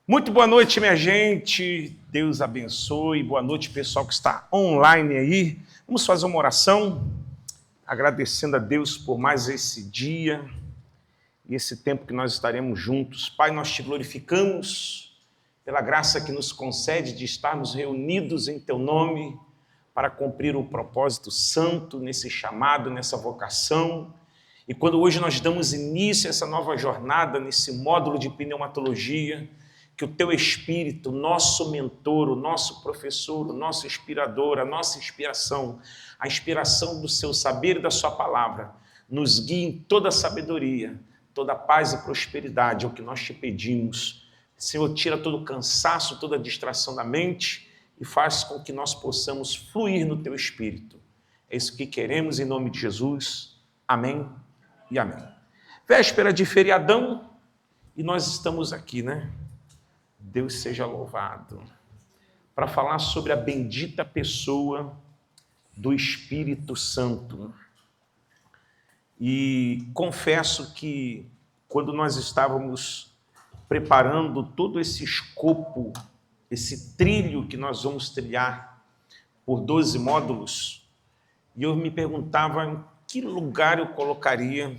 Muito boa noite, minha gente. Deus abençoe. Boa noite, pessoal que está online aí. Vamos fazer uma oração, agradecendo a Deus por mais esse dia e esse tempo que nós estaremos juntos. Pai, nós te glorificamos pela graça que nos concede de estarmos reunidos em teu nome para cumprir o propósito santo nesse chamado, nessa vocação. E quando hoje nós damos início a essa nova jornada, nesse módulo de pneumatologia, que o teu Espírito, nosso mentor, o nosso professor, o nosso inspirador, a nossa inspiração, a inspiração do seu saber e da sua palavra, nos guie em toda a sabedoria, toda a paz e prosperidade, é o que nós te pedimos. Senhor, tira todo o cansaço, toda a distração da mente e faz com que nós possamos fluir no teu Espírito. É isso que queremos em nome de Jesus. Amém e amém. Véspera de feriadão e nós estamos aqui, né? Deus seja louvado, para falar sobre a bendita pessoa do Espírito Santo. E confesso que quando nós estávamos preparando todo esse escopo, esse trilho que nós vamos trilhar por 12 módulos, e eu me perguntava em que lugar eu colocaria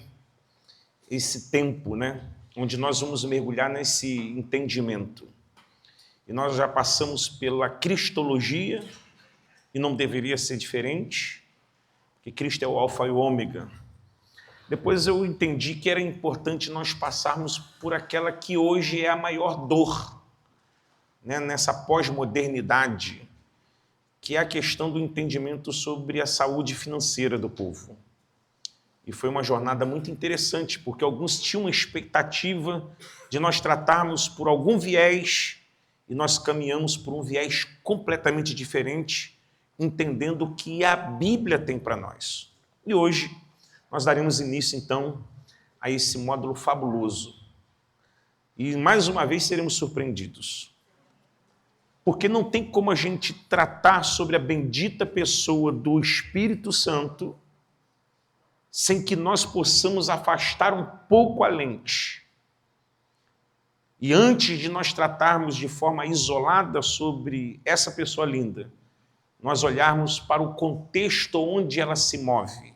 esse tempo, né? Onde nós vamos mergulhar nesse entendimento. E nós já passamos pela cristologia, e não deveria ser diferente, porque Cristo é o alfa e o ômega. Depois eu entendi que era importante nós passarmos por aquela que hoje é a maior dor, né, nessa pós-modernidade, que é a questão do entendimento sobre a saúde financeira do povo. E foi uma jornada muito interessante, porque alguns tinham uma expectativa de nós tratarmos por algum viés, e nós caminhamos por um viés completamente diferente, entendendo o que a Bíblia tem para nós. E hoje nós daremos início, então, a esse módulo fabuloso. E, mais uma vez, seremos surpreendidos. Porque não tem como a gente tratar sobre a bendita pessoa do Espírito Santo sem que nós possamos afastar um pouco a lente. E antes de nós tratarmos de forma isolada sobre essa pessoa linda, nós olharmos para o contexto onde ela se move.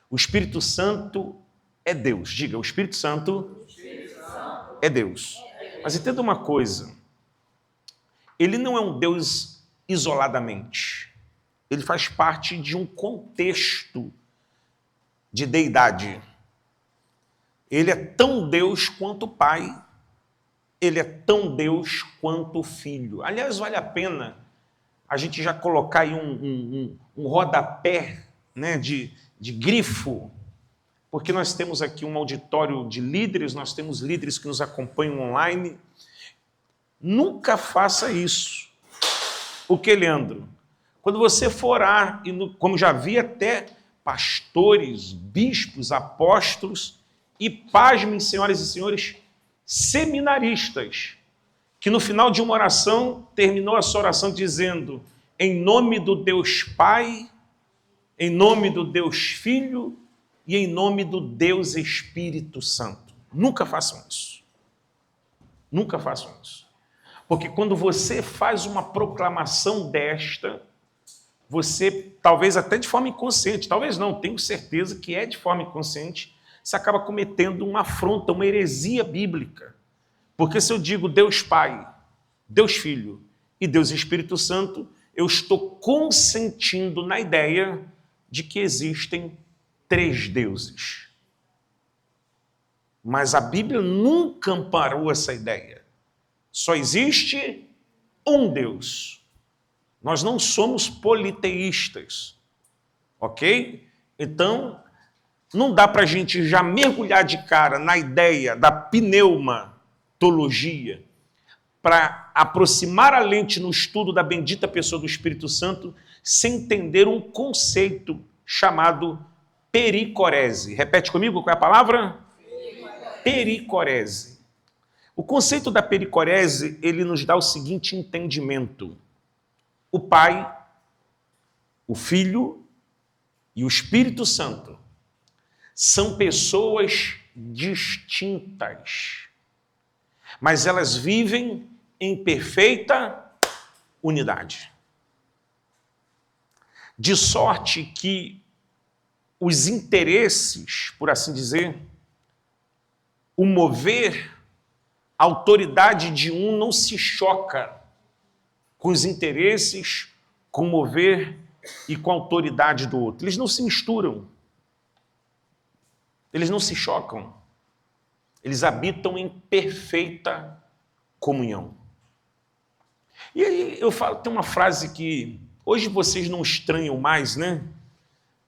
O Espírito Santo é Deus. Diga, o Espírito Santo é Deus. Mas entenda uma coisa, ele não é um Deus isoladamente. Ele faz parte de um contexto de deidade. Ele é tão Deus quanto o Pai. Ele é tão Deus quanto o Filho. Aliás, vale a pena a gente já colocar aí um rodapé, né, de grifo, porque nós temos aqui um auditório de líderes, nós temos líderes que nos acompanham online. Nunca faça isso. O que, Leandro? Quando você for orar, como já vi até pastores, bispos, apóstolos e, pasmem, senhoras e senhores, seminaristas, que no final de uma oração, terminou a sua oração dizendo: em nome do Deus Pai, em nome do Deus Filho e em nome do Deus Espírito Santo. Nunca façam isso. Nunca façam isso. Porque quando você faz uma proclamação desta, você, talvez até de forma inconsciente, talvez não, tenho certeza que é de forma inconsciente, você acaba cometendo uma afronta, uma heresia bíblica. Porque se eu digo Deus Pai, Deus Filho e Deus Espírito Santo, eu estou consentindo na ideia de que existem 3 deuses. Mas a Bíblia nunca amparou essa ideia. Só existe um Deus. Nós não somos politeístas, ok? Então, não dá para a gente já mergulhar de cara na ideia da pneumatologia para aproximar a lente no estudo da bendita pessoa do Espírito Santo sem entender um conceito chamado pericorese. Repete comigo, qual é a palavra? Pericorese. O conceito da pericorese, ele nos dá o seguinte entendimento: o Pai, o Filho e o Espírito Santo são pessoas distintas, mas elas vivem em perfeita unidade. De sorte que os interesses, por assim dizer, o mover, a autoridade de um não se choca com os interesses, com o mover e com a autoridade do outro. Eles não se misturam. Eles não se chocam. Eles habitam em perfeita comunhão. E aí eu falo, tem uma frase que hoje vocês não estranham mais, né?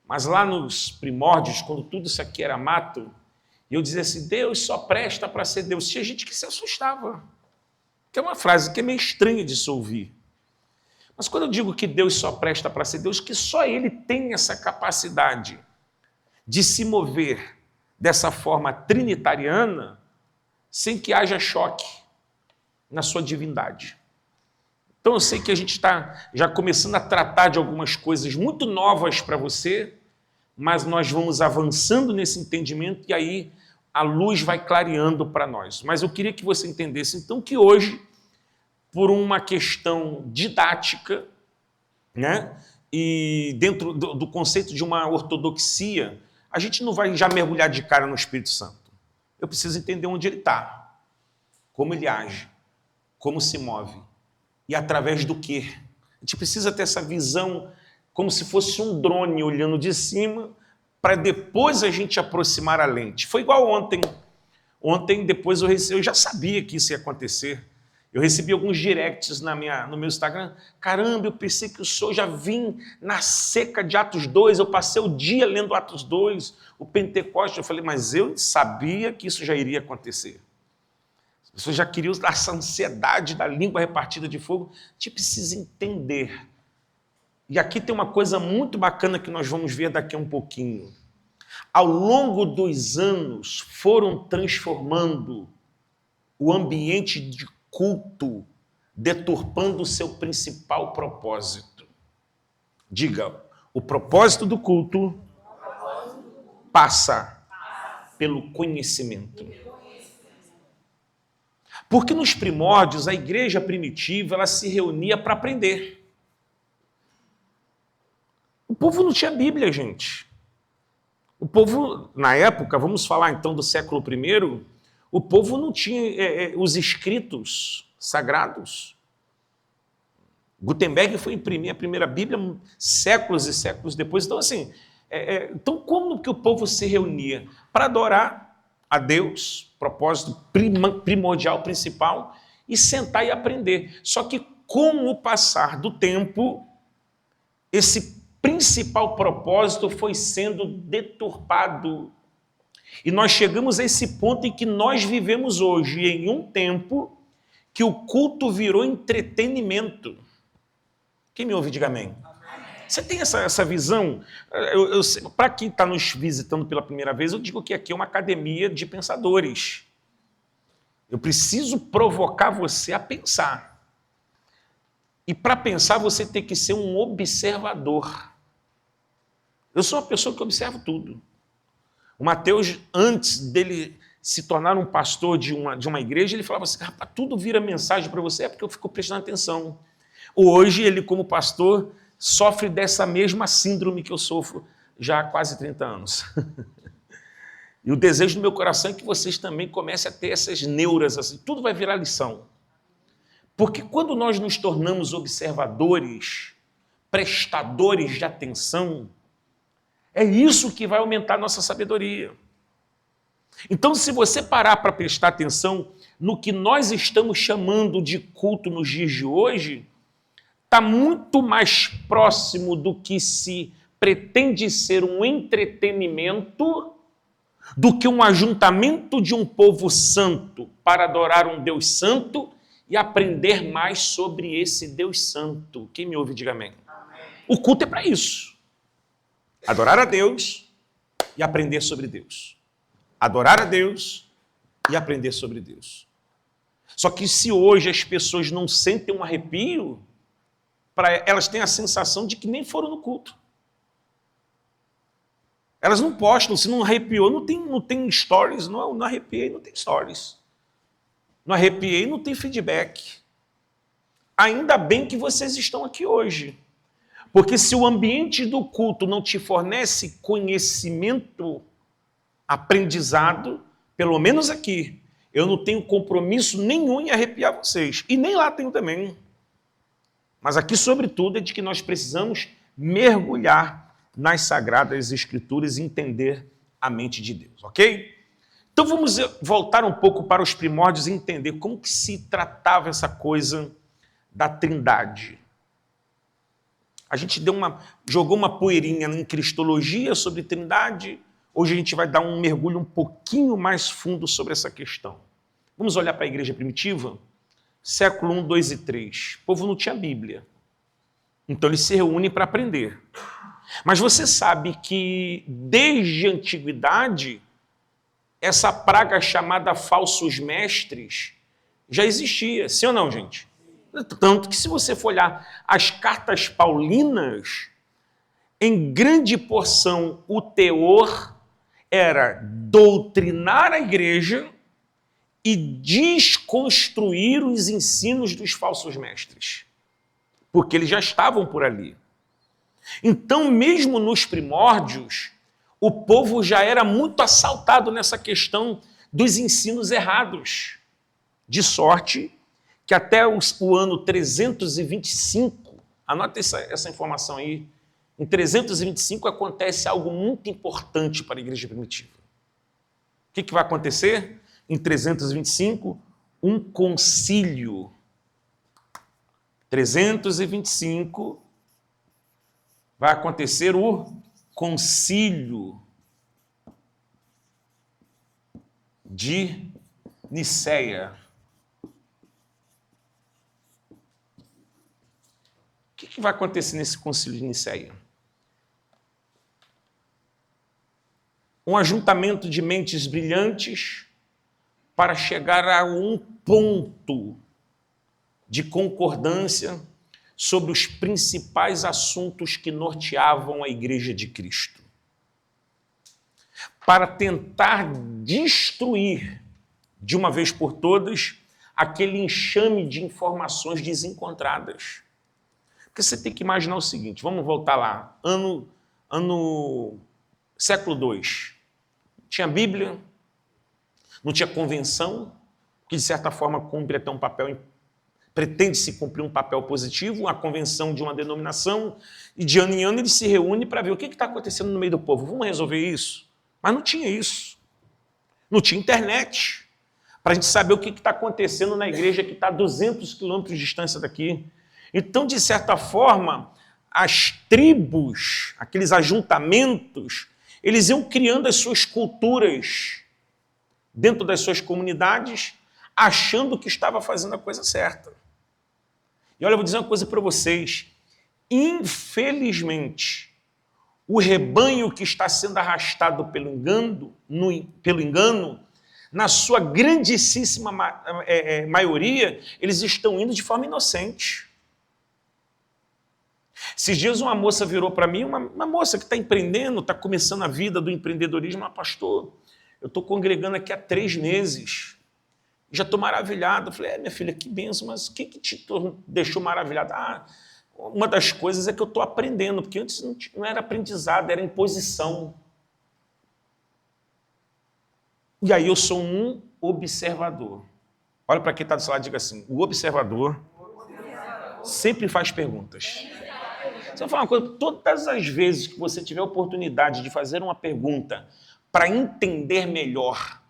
Mas lá nos primórdios, quando tudo isso aqui era mato, eu dizia assim, Deus só presta para ser Deus. Tinha gente que se assustava. Que é uma frase que é meio estranha de se ouvir. Mas quando eu digo que Deus só presta para ser Deus, que só Ele tem essa capacidade de se mover dessa forma trinitariana sem que haja choque na sua divindade. Então eu sei que a gente está já começando a tratar de algumas coisas muito novas para você, mas nós vamos avançando nesse entendimento e aí a luz vai clareando para nós. Mas eu queria que você entendesse então que hoje, por uma questão didática, né, e dentro do conceito de uma ortodoxia, a gente não vai já mergulhar de cara no Espírito Santo. Eu preciso entender onde ele está, como ele age, como se move e através do quê. A gente precisa ter essa visão como se fosse um drone olhando de cima para depois a gente aproximar a lente. Foi igual ontem. Ontem, depois eu já sabia que isso ia acontecer. Eu recebi alguns directs no meu Instagram. Caramba, eu pensei que o senhor já vim na seca de Atos 2, eu passei o dia lendo Atos 2, o Pentecostes. Eu falei, mas eu sabia que isso já iria acontecer. As pessoas já queriam essa ansiedade da língua repartida de fogo. A gente precisa entender. E aqui tem uma coisa muito bacana que nós vamos ver daqui a um pouquinho. Ao longo dos anos, foram transformando o ambiente de culto, deturpando o seu principal propósito. Diga, o propósito do culto passa pelo conhecimento. Porque nos primórdios, a igreja primitiva, ela se reunia para aprender. O povo não tinha Bíblia, gente. O povo, na época, vamos falar então do século I, o povo não tinha os escritos sagrados. Gutenberg foi imprimir a primeira Bíblia séculos e séculos depois. Então, assim, então como que o povo se reunia? Para adorar a Deus, propósito primordial, principal, e sentar e aprender. Só que com o passar do tempo, esse principal propósito foi sendo deturpado. E nós chegamos a esse ponto em que nós vivemos hoje, em um tempo que o culto virou entretenimento. Quem me ouve, diga amém. Você tem essa visão? Para quem está nos visitando pela primeira vez, eu digo que aqui é uma academia de pensadores. Eu preciso provocar você a pensar. E para pensar, você tem que ser um observador. Eu sou uma pessoa que observa tudo. O Mateus, antes dele se tornar um pastor de uma igreja, ele falava assim, rapaz, tudo vira mensagem para você, é porque eu fico prestando atenção. Hoje, ele como pastor, sofre dessa mesma síndrome que eu sofro já há quase 30 anos. E o desejo do meu coração é que vocês também comecem a ter essas neuras, assim, tudo vai virar lição. Porque quando nós nos tornamos observadores, prestadores de atenção, é isso que vai aumentar a nossa sabedoria. Então, se você parar para prestar atenção no que nós estamos chamando de culto nos dias de hoje, está muito mais próximo do que se pretende ser um entretenimento do que um ajuntamento de um povo santo para adorar um Deus santo e aprender mais sobre esse Deus santo. Quem me ouve, diga amém. Amém. O culto é para isso. Adorar a Deus e aprender sobre Deus. Adorar a Deus e aprender sobre Deus. Só que se hoje as pessoas não sentem um arrepio, elas têm a sensação de que nem foram no culto. Elas não postam, se não arrepiou, não tem stories, não arrepiei, não tem stories. Não arrepiei, não tem feedback. Ainda bem que vocês estão aqui hoje. Porque se o ambiente do culto não te fornece conhecimento, aprendizado, pelo menos aqui, eu não tenho compromisso nenhum em arrepiar vocês. E nem lá tenho também. Mas aqui, sobretudo, é de que nós precisamos mergulhar nas Sagradas Escrituras e entender a mente de Deus, ok? Então vamos voltar um pouco para os primórdios e entender como que se tratava essa coisa da Trindade. A gente jogou uma poeirinha em Cristologia sobre Trindade. Hoje a gente vai dar um mergulho um pouquinho mais fundo sobre essa questão. Vamos olhar para a igreja primitiva? Século I, II e III. O povo não tinha Bíblia. Então eles se reúnem para aprender. Mas você sabe que desde a antiguidade, essa praga chamada falsos mestres já existia. Sim ou não, gente? Tanto que se você for olhar as cartas paulinas, em grande porção o teor era doutrinar a igreja e desconstruir os ensinos dos falsos mestres, porque eles já estavam por ali. Então, mesmo nos primórdios, o povo já era muito assaltado nessa questão dos ensinos errados, de sorte que até o ano 325, anota essa informação aí, em 325 acontece algo muito importante para a igreja primitiva. O que vai acontecer? Em 325, um concílio. 325 vai acontecer o concílio de Nicéia. O que vai acontecer nesse concílio de Nicéia? Um ajuntamento de mentes brilhantes para chegar a um ponto de concordância sobre os principais assuntos que norteavam a Igreja de Cristo, para tentar destruir, de uma vez por todas, aquele enxame de informações desencontradas. Porque você tem que imaginar o seguinte, vamos voltar lá, século II. Tinha Bíblia, não tinha convenção, que de certa forma cumpre até um papel, pretende-se cumprir um papel positivo, a convenção de uma denominação, e de ano em ano ele se reúne para ver o que está acontecendo no meio do povo. Vamos resolver isso? Mas não tinha isso. Não tinha internet para a gente saber o que está acontecendo na igreja que está a 200 quilômetros de distância daqui. Então, de certa forma, as tribos, aqueles ajuntamentos, eles iam criando as suas culturas dentro das suas comunidades, achando que estava fazendo a coisa certa. E olha, eu vou dizer uma coisa para vocês. Infelizmente, o rebanho que está sendo arrastado pelo engano, na sua grandíssima maioria, eles estão indo de forma inocente. Esses dias uma moça virou para mim, uma moça que está empreendendo, está começando a vida do empreendedorismo, ela, pastor, eu estou congregando aqui há 3 meses, já estou maravilhado. Eu falei, minha filha, que bênção, mas o que te deixou maravilhada? Uma das coisas é que eu estou aprendendo, porque antes não era aprendizado, era imposição. E aí eu sou um observador. Olha para quem está do seu lado e diga assim, o observador sempre faz perguntas. Você vai falar uma coisa, todas as vezes que você tiver a oportunidade de fazer uma pergunta para entender melhor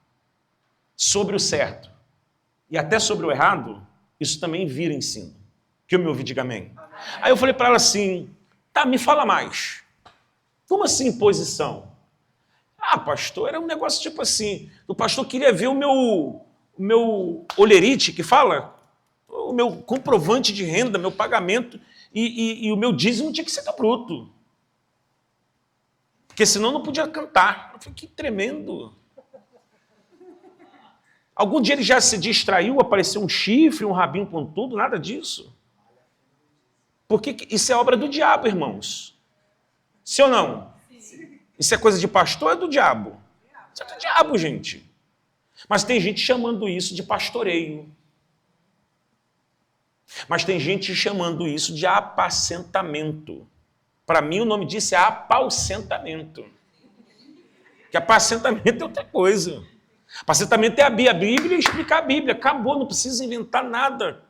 sobre o certo e até sobre o errado, isso também vira ensino. Que eu me ouvi, diga amém. Aí eu falei para ela assim, tá, me fala mais. Como assim imposição? Pastor, era um negócio tipo assim, o pastor queria ver o meu olerite, que fala, o meu comprovante de renda, meu pagamento, e o meu dízimo tinha que ser do bruto. Porque senão não podia cantar. Eu falei, que tremendo. Algum dia ele já se distraiu, apareceu um chifre, um rabinho pontudo, nada disso. Porque isso é obra do diabo, irmãos. Sim ou não? Isso é coisa de pastor ou é do diabo? Isso é do diabo, gente. Mas tem gente chamando isso de pastoreio. Mas tem gente chamando isso de apacentamento. Para mim, o nome disso é apaucentamento. Que apacentamento é outra coisa. Apacentamento é abrir a Bíblia e explicar a Bíblia. Acabou, não precisa inventar nada.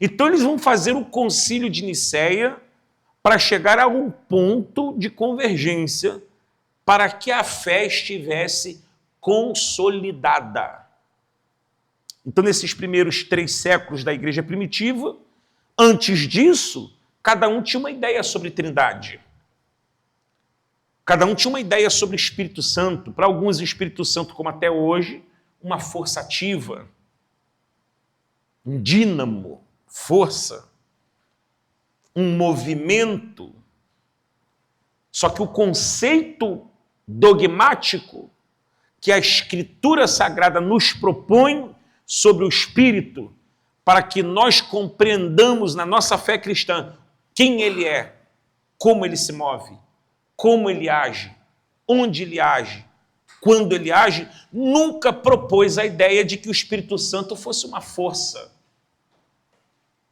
Então, eles vão fazer o concílio de Nicéia para chegar a um ponto de convergência para que a fé estivesse consolidada. Então, nesses primeiros 3 séculos da igreja primitiva, antes disso, cada um tinha uma ideia sobre Trindade. Cada um tinha uma ideia sobre Espírito Santo. Para alguns, o Espírito Santo, como até hoje, uma força ativa, um dínamo, força, um movimento. Só que o conceito dogmático que a Escritura Sagrada nos propõe sobre o Espírito, para que nós compreendamos na nossa fé cristã quem ele é, como ele se move, como ele age, onde ele age, quando ele age, nunca propôs a ideia de que o Espírito Santo fosse uma força.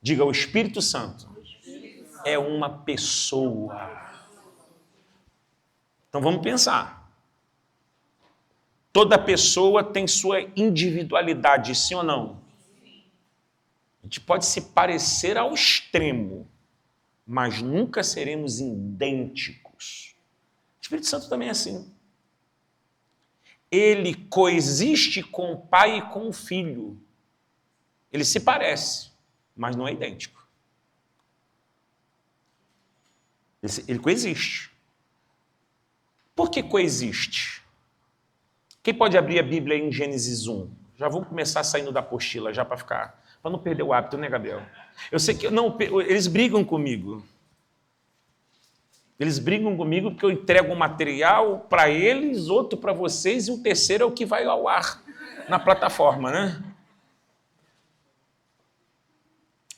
Diga, o Espírito Santo é uma pessoa. Então vamos pensar. Toda pessoa tem sua individualidade, sim ou não? A gente pode se parecer ao extremo, mas nunca seremos idênticos. O Espírito Santo também é assim. Ele coexiste com o Pai e com o Filho. Ele se parece, mas não é idêntico. Ele coexiste. Por que coexiste? Quem pode abrir a Bíblia em Gênesis 1? Já vamos começar saindo da apostila, já para não perder o hábito, né, Gabriel? Eu sei que não, eles brigam comigo. Eles brigam comigo porque eu entrego um material para eles, outro para vocês, e o terceiro é o que vai ao ar na plataforma, né?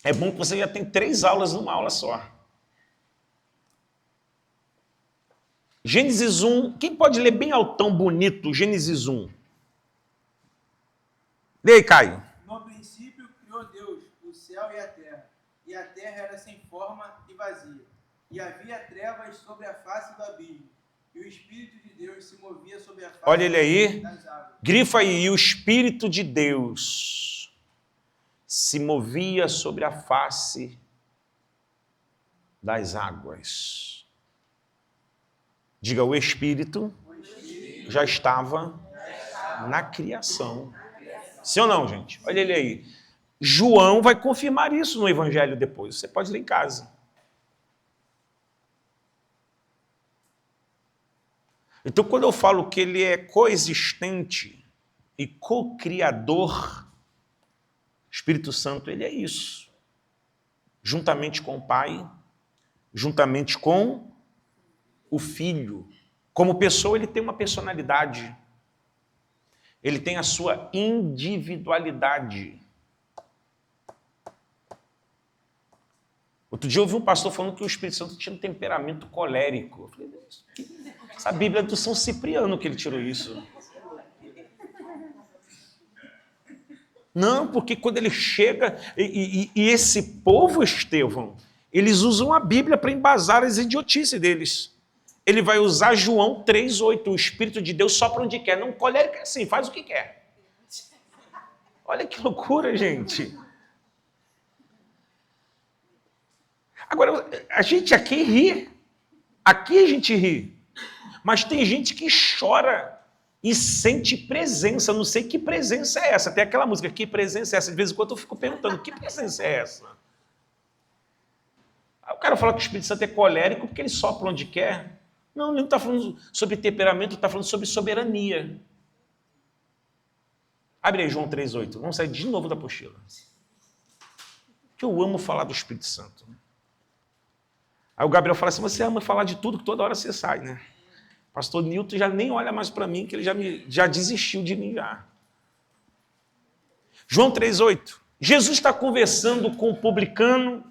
É bom que você já tem 3 aulas numa aula só. Gênesis 1, quem pode ler bem altão, bonito, Gênesis 1? Lê aí, Caio. No princípio criou Deus o céu e a terra era sem forma e vazia. E havia trevas sobre a face do abismo, e o Espírito de Deus se movia sobre a face Olha ele aí, das águas. grifa aí, e o Espírito de Deus se movia sobre a face das águas. Diga, o Espírito já estava na criação. Sim ou não, gente? Olha ele aí. João vai confirmar isso no Evangelho depois. Você pode ler em casa. Então, quando eu falo que ele é coexistente e co-criador, Espírito Santo, ele é isso. Juntamente com o Pai, juntamente com o Filho. Como pessoa, ele tem uma personalidade. Ele tem a sua individualidade. Outro dia eu ouvi um pastor falando que o Espírito Santo tinha um temperamento colérico. Eu falei, essa Bíblia é do São Cipriano que ele tirou isso. Não, porque quando ele chega, e esse povo, Estevão, eles usam a Bíblia para embasar as idiotices deles. Ele vai usar João 3,8, o Espírito de Deus sopra onde quer. Não, colérico é assim, faz o que quer. Olha que loucura, gente. Agora, a gente aqui ri. Aqui a gente ri. Mas tem gente que chora e sente presença. Não sei que presença é essa. Tem aquela música, que presença é essa? De vez em quando eu fico perguntando, que presença é essa? Aí o cara fala que o Espírito Santo é colérico porque ele sopra onde quer. Não, ele não está falando sobre temperamento, está falando sobre soberania. Abre aí João 3,8. Vamos sair de novo da apostila. Que eu amo falar do Espírito Santo. Aí o Gabriel fala assim, você ama falar de tudo, que toda hora você sai, né? Pastor Nilton já nem olha mais para mim, que ele já desistiu de mim já. João 3,8. Jesus está conversando com o publicano,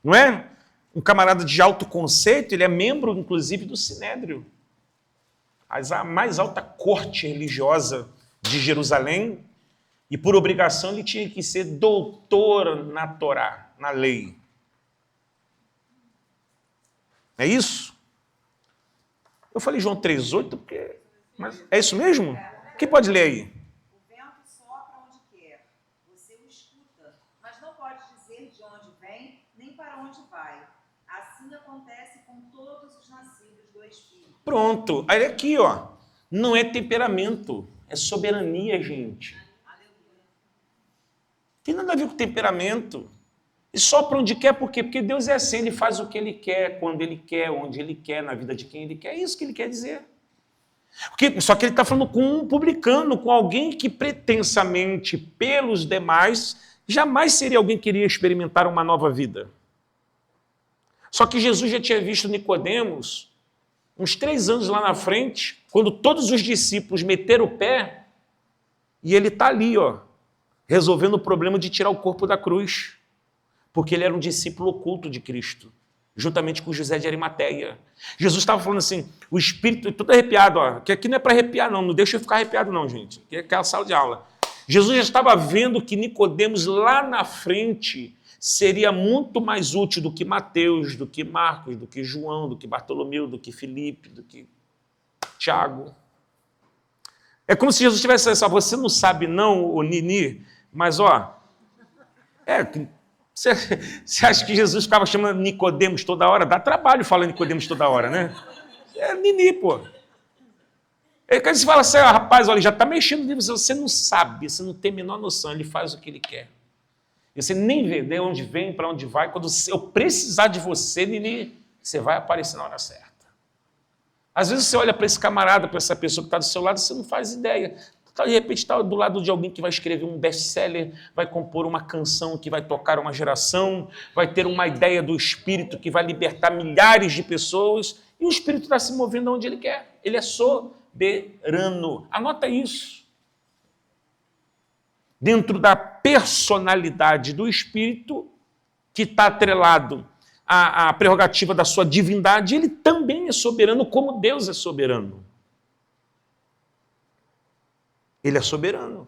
não é? Um camarada de alto conceito, ele é membro, inclusive, do Sinédrio. A mais alta corte religiosa de Jerusalém, e por obrigação ele tinha que ser doutor na Torá, na lei. É isso? Eu falei João 3,8, porque... Mas é isso mesmo? Quem pode ler aí? O vento sopra onde quer, você o escuta, mas não pode dizer de onde vem, nem para onde vai. Assim acontece com todos os nascidos do Espírito. Pronto. Aí aqui, ó. Não é temperamento, é soberania, gente. Tem nada a ver com temperamento. E sopra onde quer, por quê? Porque Deus é assim, ele faz o que ele quer, quando ele quer, onde ele quer, na vida de quem ele quer. É isso que ele quer dizer. Só que ele está falando com um publicano, com alguém que pretensamente, pelos demais, jamais seria alguém que iria experimentar uma nova vida. Só que Jesus já tinha visto Nicodemos, uns 3 anos lá na frente, quando todos os discípulos meteram o pé, e ele está ali, ó, resolvendo o problema de tirar o corpo da cruz, porque ele era um discípulo oculto de Cristo, juntamente com José de Arimateia. Jesus estava falando assim, o Espírito, tudo arrepiado, ó, que aqui não é para arrepiar não, não deixa eu ficar arrepiado não, gente, aqui é aquela sala de aula. Jesus já estava vendo que Nicodemos lá na frente seria muito mais útil do que Mateus, do que Marcos, do que João, do que Bartolomeu, do que Filipe, do que Tiago. É como se Jesus tivesse assim, você não sabe não, o Nini, mas ó, você acha que Jesus ficava chamando Nicodemos toda hora? Dá trabalho falar Nicodemos toda hora, né? É Nini, pô. Aí quando você fala assim, ó, rapaz, olha, já está mexendo nisso, você não sabe, você não tem a menor noção, ele faz o que ele quer. E você nem vê de onde vem, para onde vai. Quando eu precisar de você, Nini, você vai aparecer na hora certa. Às vezes você olha para esse camarada, para essa pessoa que está do seu lado, você não faz ideia. De repente está do lado de alguém que vai escrever um best-seller, vai compor uma canção que vai tocar uma geração, vai ter uma ideia do Espírito que vai libertar milhares de pessoas, e o Espírito está se movendo onde ele quer. Ele é soberano. Anota isso. Dentro da personalidade do Espírito, que está atrelado à prerrogativa da sua divindade, ele também é soberano, como Deus é soberano. Ele é soberano.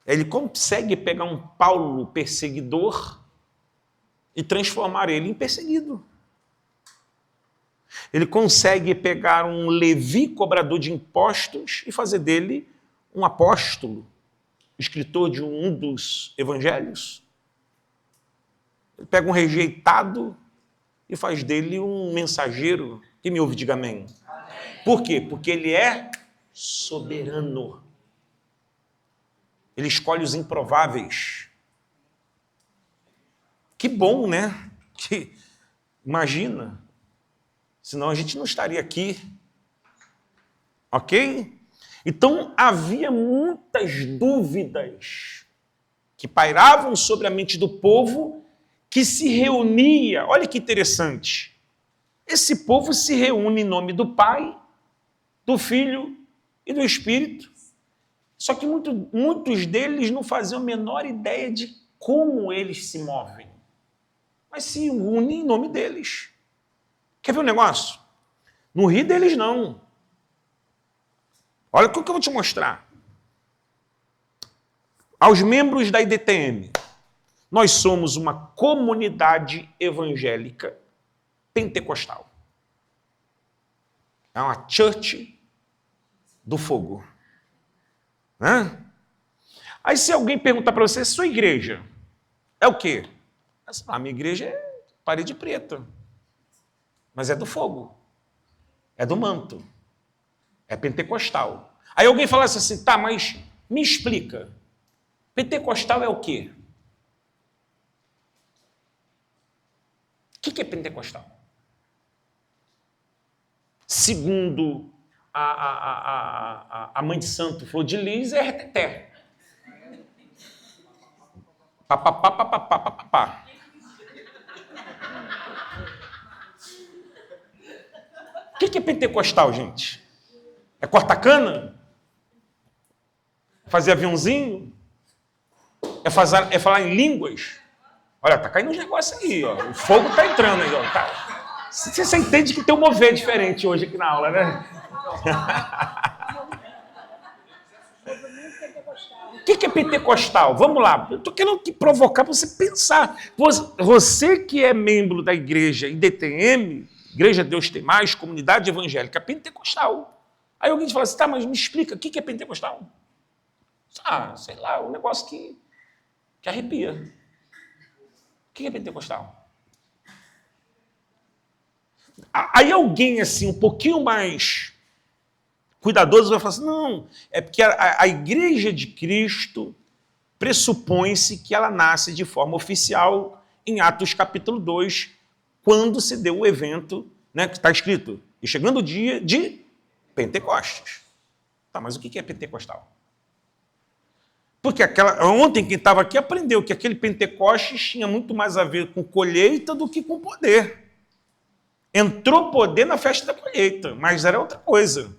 Ele consegue pegar um Paulo perseguidor e transformar ele em perseguido. Ele consegue pegar um Levi, cobrador de impostos, e fazer dele um apóstolo, escritor de um dos evangelhos. Ele pega um rejeitado e faz dele um mensageiro. Quem me ouve, diga amém. Por quê? Porque ele é soberano. Ele escolhe os improváveis. Que bom, né? Imagina. Senão a gente não estaria aqui. Ok? Então havia muitas dúvidas que pairavam sobre a mente do povo que se reunia. Olha que interessante. Esse povo se reúne em nome do Pai, do Filho e do Espírito. Só que muitos deles não faziam a menor ideia de como eles se movem. Mas se unem em nome deles. Quer ver um negócio? Não ri deles, não. Olha o que eu vou te mostrar. Aos membros da IDTM, nós somos uma comunidade evangélica pentecostal. É uma church do fogo. Aí se alguém perguntar para você, sua igreja é o quê? A minha igreja é parede preta. Mas é do fogo. É do manto. É pentecostal. Aí alguém fala assim, tá, mas me explica. Pentecostal é o quê? O que é pentecostal? Segundo a mãe de santo Flor de Lis, é reteté. Papapá. O que é pentecostal, gente? É corta-cana? Fazer aviãozinho? É falar em línguas? Olha, tá caindo uns negócios aí, ó. O fogo tá entrando aí, ó. Você entende que tem um mover diferente hoje aqui na aula, né? O que é pentecostal? Vamos lá. Eu estou querendo te provocar para você pensar. Você que é membro da igreja IDTM, Igreja Deus Tem Mais, Comunidade Evangélica Pentecostal. Aí alguém te fala assim, tá, mas me explica, o que é pentecostal? Ah, sei lá, um negócio que arrepia. O que é pentecostal? Aí alguém, assim, um pouquinho mais cuidadoso vai falar assim, não, é porque a Igreja de Cristo pressupõe-se que ela nasce de forma oficial em Atos capítulo 2, quando se deu o evento, né, que está escrito, e chegando o dia de Pentecostes. Tá, mas o que é pentecostal? Porque ontem quem estava aqui aprendeu que aquele Pentecostes tinha muito mais a ver com colheita do que com poder. Entrou poder na festa da colheita, mas era outra coisa.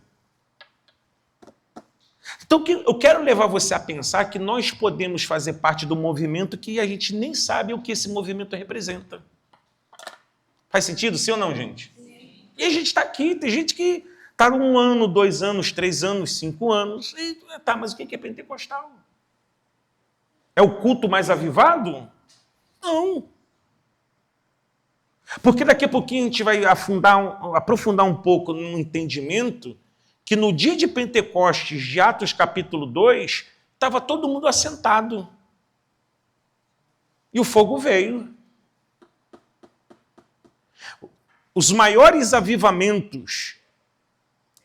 Então, eu quero levar você a pensar que nós podemos fazer parte do movimento que a gente nem sabe o que esse movimento representa. Faz sentido, sim ou não, gente? Sim. E a gente está aqui, tem gente que está 1 ano, 2 anos, 3 anos, 5 anos. E, tá, mas o que é pentecostal? É o culto mais avivado? Não. Porque daqui a pouquinho a gente vai aprofundar um pouco no entendimento que no dia de Pentecostes, de Atos capítulo 2, estava todo mundo assentado. E o fogo veio. Os maiores avivamentos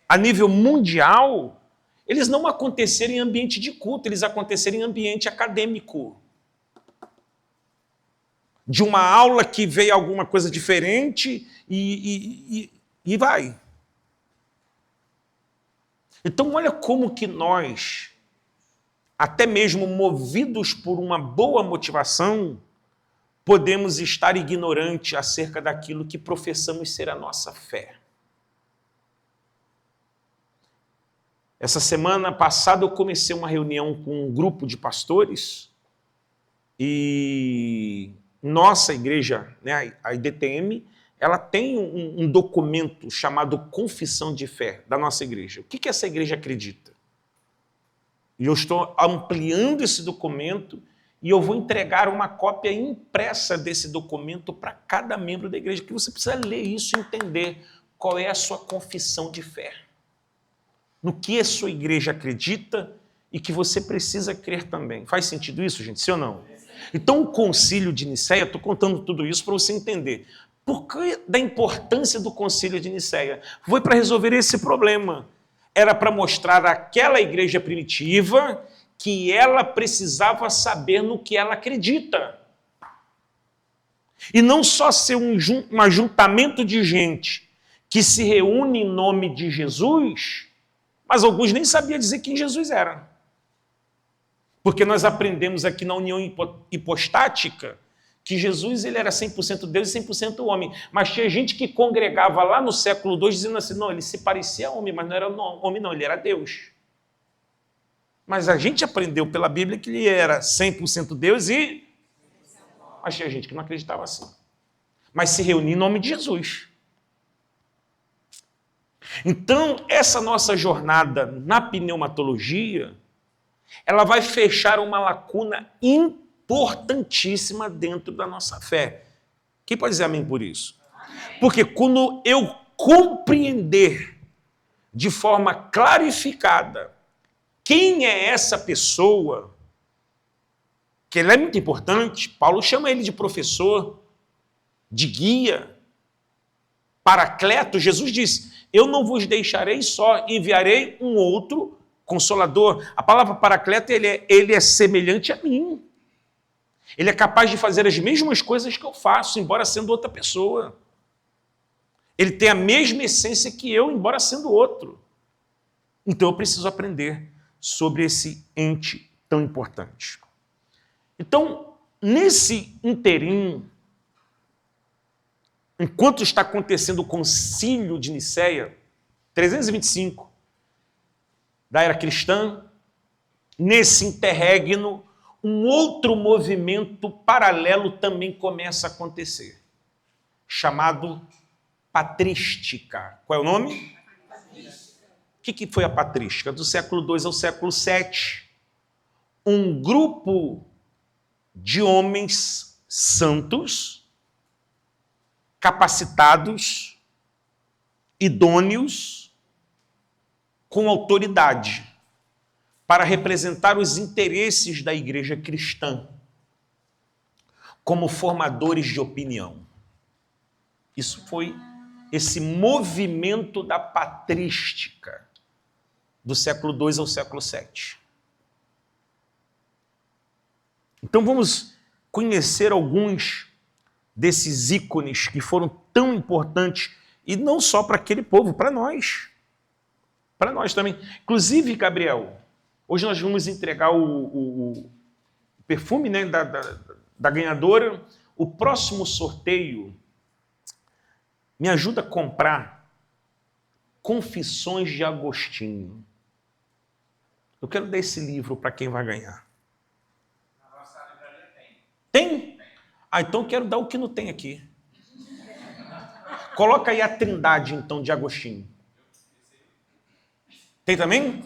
a nível mundial, eles não aconteceram em ambiente de culto, eles aconteceram em ambiente acadêmico. De uma aula que veio alguma coisa diferente e vai. Então, olha como que nós, até mesmo movidos por uma boa motivação, podemos estar ignorantes acerca daquilo que professamos ser a nossa fé. Essa semana passada eu comecei uma reunião com um grupo de pastores e nossa igreja, né, a IDTM, ela tem um documento chamado Confissão de Fé da nossa igreja. O que essa igreja acredita? E eu estou ampliando esse documento e eu vou entregar uma cópia impressa desse documento para cada membro da igreja, que você precisa ler isso e entender qual é a sua confissão de fé. No que a sua igreja acredita e que você precisa crer também. Faz sentido isso, gente? Sim ou não? Então, o concílio de Nicéia, estou contando tudo isso para você entender. Por que da importância do concílio de Nicéia? Foi para resolver esse problema. Era para mostrar àquela igreja primitiva que ela precisava saber no que ela acredita. E não só ser um ajuntamento de gente que se reúne em nome de Jesus, mas alguns nem sabiam dizer quem Jesus era. Porque nós aprendemos aqui na união hipostática que Jesus ele era 100% Deus e 100% homem. Mas tinha gente que congregava lá no século II dizendo assim, não, ele se parecia homem, mas não era homem não, ele era Deus. Mas a gente aprendeu pela Bíblia que ele era 100% Deus e... Mas tinha gente que não acreditava assim. Mas se reunia em nome de Jesus. Então, essa nossa jornada na pneumatologia, ela vai fechar uma lacuna importantíssima dentro da nossa fé. Quem pode dizer amém por isso? Porque quando eu compreender de forma clarificada quem é essa pessoa, que ele é muito importante, Paulo chama ele de professor, de guia, paracleto. Jesus disse, eu não vos deixarei só, enviarei um outro consolador. A palavra paracleto, ele é semelhante a mim. Ele é capaz de fazer as mesmas coisas que eu faço, embora sendo outra pessoa. Ele tem a mesma essência que eu, embora sendo outro. Então eu preciso aprender sobre esse ente tão importante. Então, nesse interim, enquanto está acontecendo o concílio de Nicéia, 325, da era cristã, nesse interregno, um outro movimento paralelo também começa a acontecer, chamado patrística. Qual é o nome? que foi a patrística? Do século II ao século VII. Um grupo de homens santos, capacitados, idôneos, com autoridade, para representar os interesses da igreja cristã, como formadores de opinião. Isso foi esse movimento da patrística, do século II ao século VII. Então vamos conhecer alguns desses ícones que foram tão importantes, e não só para aquele povo, para nós também. Inclusive, Gabriel, hoje nós vamos entregar o perfume, né, da ganhadora. O próximo sorteio, me ajuda a comprar Confissões de Agostinho. Eu quero dar esse livro para quem vai ganhar. Na nossa livraria tem. Tem? Ah, então eu quero dar o que não tem aqui. Coloca aí a Trindade, então, de Agostinho. Tem também?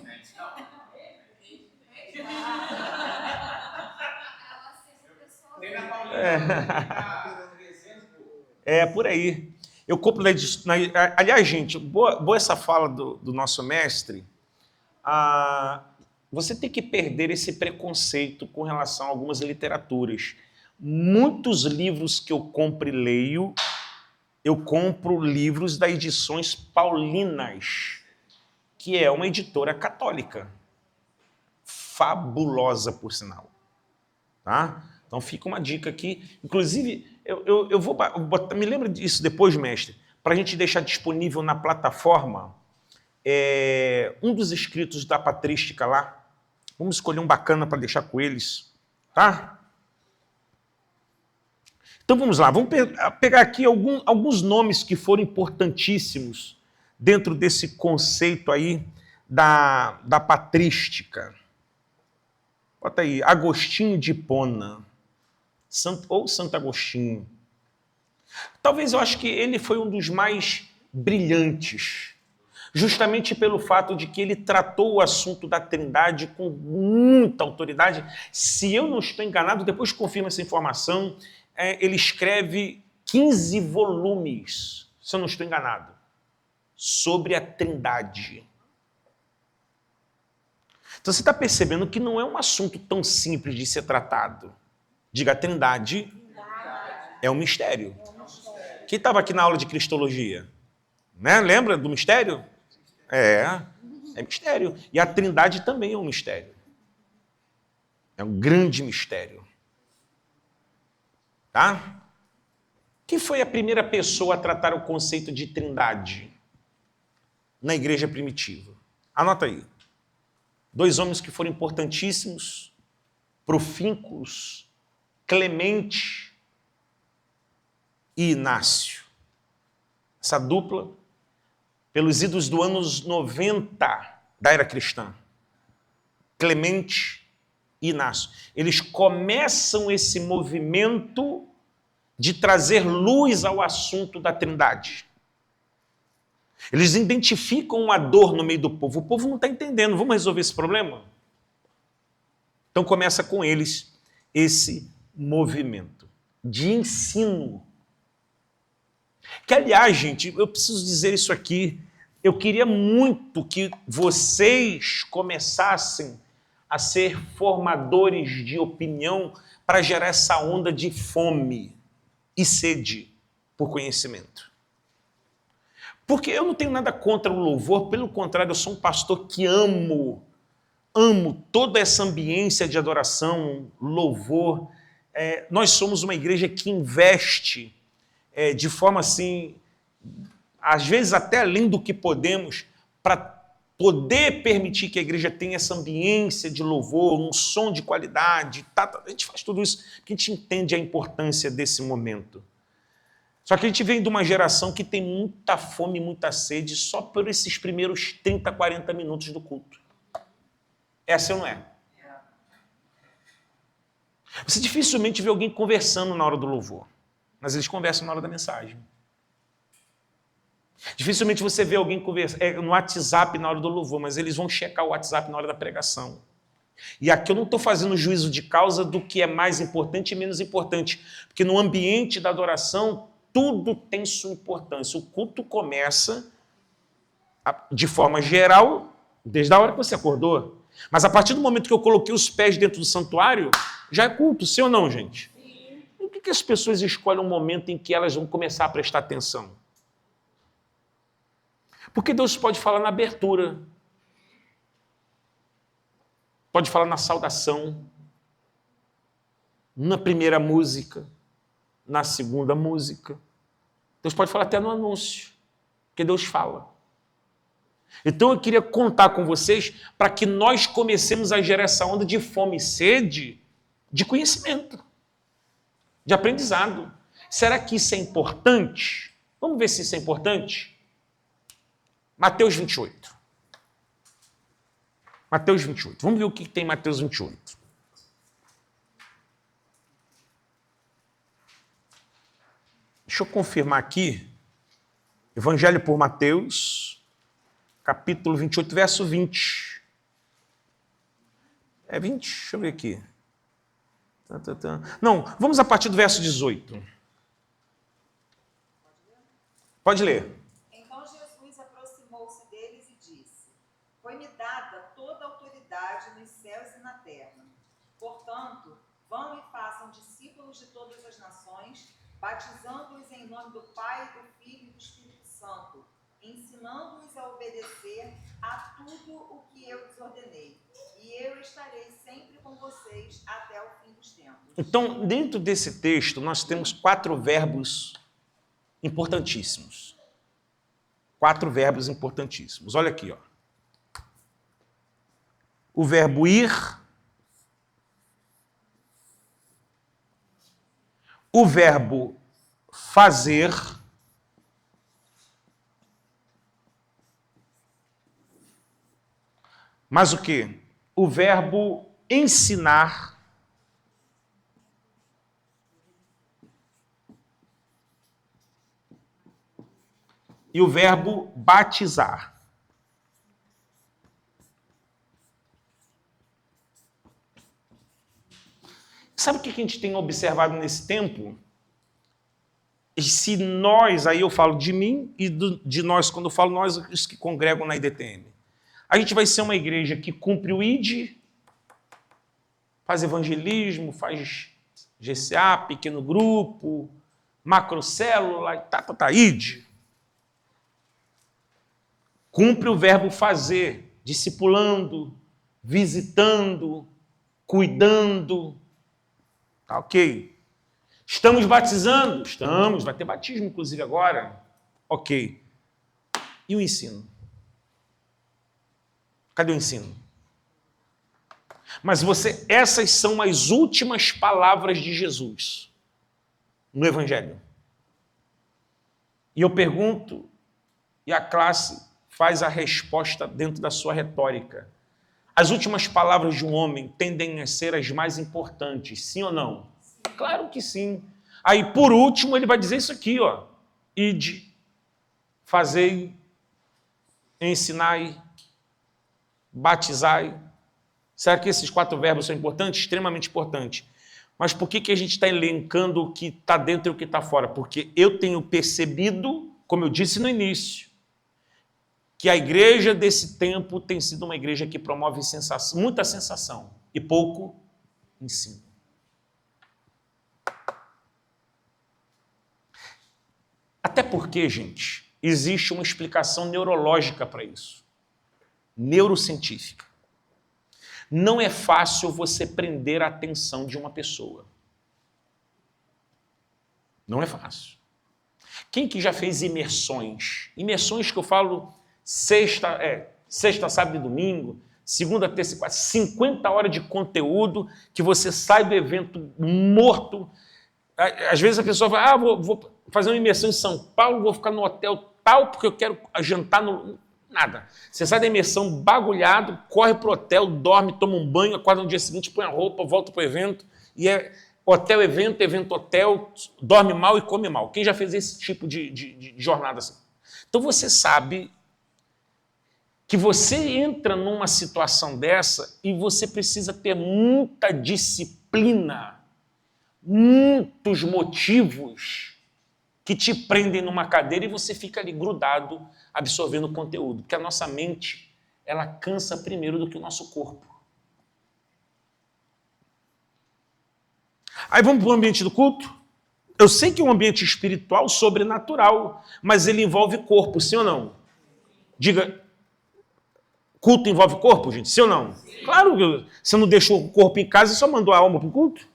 É, por aí. Eu compro aliás, gente, boa essa fala do nosso mestre. Você tem que perder esse preconceito com relação a algumas literaturas. Muitos livros que eu compro e leio, eu compro livros da Edições Paulinas, que é uma editora católica. Fabulosa, por sinal. Tá? Então fica uma dica aqui. Inclusive, eu vou botar, me lembra disso depois, mestre, para a gente deixar disponível na plataforma um dos escritos da patrística lá. Vamos escolher um bacana para deixar com eles. Tá? Então vamos lá, vamos pegar aqui alguns nomes que foram importantíssimos dentro desse conceito aí da patrística. Bota aí, Agostinho de Hipona, ou Santo Agostinho. Talvez eu acho que ele foi um dos mais brilhantes, justamente pelo fato de que ele tratou o assunto da Trindade com muita autoridade. Se eu não estou enganado, depois confirma essa informação, ele escreve 15 volumes, se eu não estou enganado, sobre a Trindade. Então você está percebendo que não é um assunto tão simples de ser tratado. Diga, a Trindade é um mistério. Quem estava aqui na aula de Cristologia? Né? Lembra do mistério? É mistério. E a Trindade também é um mistério. É um grande mistério. Tá? Quem foi a primeira pessoa a tratar o conceito de Trindade na igreja primitiva? Anota aí. 2 homens que foram importantíssimos, Profíncus, Clemente e Inácio. Essa dupla, pelos idos do anos 90 da era cristã, Clemente e Inácio, eles começam esse movimento de trazer luz ao assunto da Trindade. Eles identificam uma dor no meio do povo. O povo não está entendendo. Vamos resolver esse problema? Então começa com eles esse movimento de ensino. Que, aliás, gente, eu preciso dizer isso aqui. Eu queria muito que vocês começassem a ser formadores de opinião para gerar essa onda de fome e sede por conhecimento. Porque eu não tenho nada contra o louvor, pelo contrário, eu sou um pastor que amo toda essa ambiência de adoração, louvor. Nós somos uma igreja que investe de forma assim, às vezes até além do que podemos, para poder permitir que a igreja tenha essa ambiência de louvor, um som de qualidade. A gente faz tudo isso porque a gente entende a importância desse momento. Só que a gente vem de uma geração que tem muita fome, muita sede só por esses primeiros 30, 40 minutos do culto. Essa ou não é? Você dificilmente vê alguém conversando na hora do louvor, mas eles conversam na hora da mensagem. Dificilmente você vê alguém conversar no WhatsApp na hora do louvor, mas eles vão checar o WhatsApp na hora da pregação. E aqui eu não estou fazendo juízo de causa do que é mais importante e menos importante, porque no ambiente da adoração, tudo tem sua importância. O culto começa, de forma geral, desde a hora que você acordou. Mas a partir do momento que eu coloquei os pés dentro do santuário, já é culto, sim ou não, gente? Sim. Por que as pessoas escolhem um momento em que elas vão começar a prestar atenção? Porque Deus pode falar na abertura, pode falar na saudação, na primeira música, na segunda música. Deus pode falar até no anúncio, porque Deus fala. Então eu queria contar com vocês para que nós comecemos a gerar essa onda de fome e sede de conhecimento, de aprendizado. Será que isso é importante? Vamos ver se isso é importante? Mateus 28. Mateus 28. Vamos ver o que tem em Mateus 28. Deixa eu confirmar aqui. Evangelho por Mateus, capítulo 28, verso 20. É 20? Deixa eu ver aqui. Não, vamos a partir do verso 18. Pode ler. Então Jesus aproximou-se deles e disse: Foi-me dada toda a autoridade nos céus e na terra. Portanto, vão e façam discípulos de todas as nações, batizando-os em nome do Pai, do Filho e do Espírito Santo, ensinando-os a obedecer a tudo o que eu lhes ordenei. E eu estarei sempre com vocês até o fim dos tempos. Então, dentro desse texto, nós temos 4 verbos importantíssimos. 4 verbos importantíssimos. Olha aqui, ó. O verbo ir, o verbo fazer, mas o quê? O verbo ensinar e o verbo batizar. Sabe o que a gente tem observado nesse tempo? E se nós, aí eu falo de mim e de nós, quando eu falo nós, os que congregam na IDTM, a gente vai ser uma igreja que cumpre o ID, faz evangelismo, faz GCA, pequeno grupo, macrocélula, ID. Cumpre o verbo fazer, discipulando, visitando, cuidando. Tá ok. Estamos batizando? Estamos, vai ter batismo inclusive agora. Ok. E o ensino? Cadê o ensino? Mas essas são as últimas palavras de Jesus no Evangelho. E eu pergunto, e a classe faz a resposta dentro da sua retórica. As últimas palavras de um homem tendem a ser as mais importantes, sim ou não? Sim. Claro que sim. Aí, por último, ele vai dizer isso aqui, ó. Ide, fazei, ensinai, batizai. Será que esses 4 verbos são importantes? Extremamente importantes. Mas por que a gente está elencando o que está dentro e o que está fora? Porque eu tenho percebido, como eu disse no início, que a igreja desse tempo tem sido uma igreja que promove muita sensação e pouco ensino. Até porque, gente, existe uma explicação neurológica para isso. Neurocientífica. Não é fácil você prender a atenção de uma pessoa. Não é fácil. Quem que já fez imersões? Imersões que eu falo sexta, sábado e domingo, segunda, terça e quarta, 50 horas de conteúdo que você sai do evento morto. Às vezes a pessoa vai, vou fazer uma imersão em São Paulo, vou ficar no hotel tal, porque eu quero jantar no... Nada. Você sai da imersão bagulhado, corre pro hotel, dorme, toma um banho, acorda no dia seguinte, põe a roupa, volta pro evento, e é hotel, evento, hotel, dorme mal e come mal. Quem já fez esse tipo de jornada assim? Então você sabe que você entra numa situação dessa e você precisa ter muita disciplina, muitos motivos que te prendem numa cadeira e você fica ali grudado, absorvendo o conteúdo. Porque a nossa mente, ela cansa primeiro do que o nosso corpo. Aí vamos para o ambiente do culto? Eu sei que é um ambiente espiritual sobrenatural, mas ele envolve corpo, sim ou não? Diga, culto envolve corpo, gente? Sim ou não? Sim. Claro que você não deixou o corpo em casa e só mandou a alma para o culto.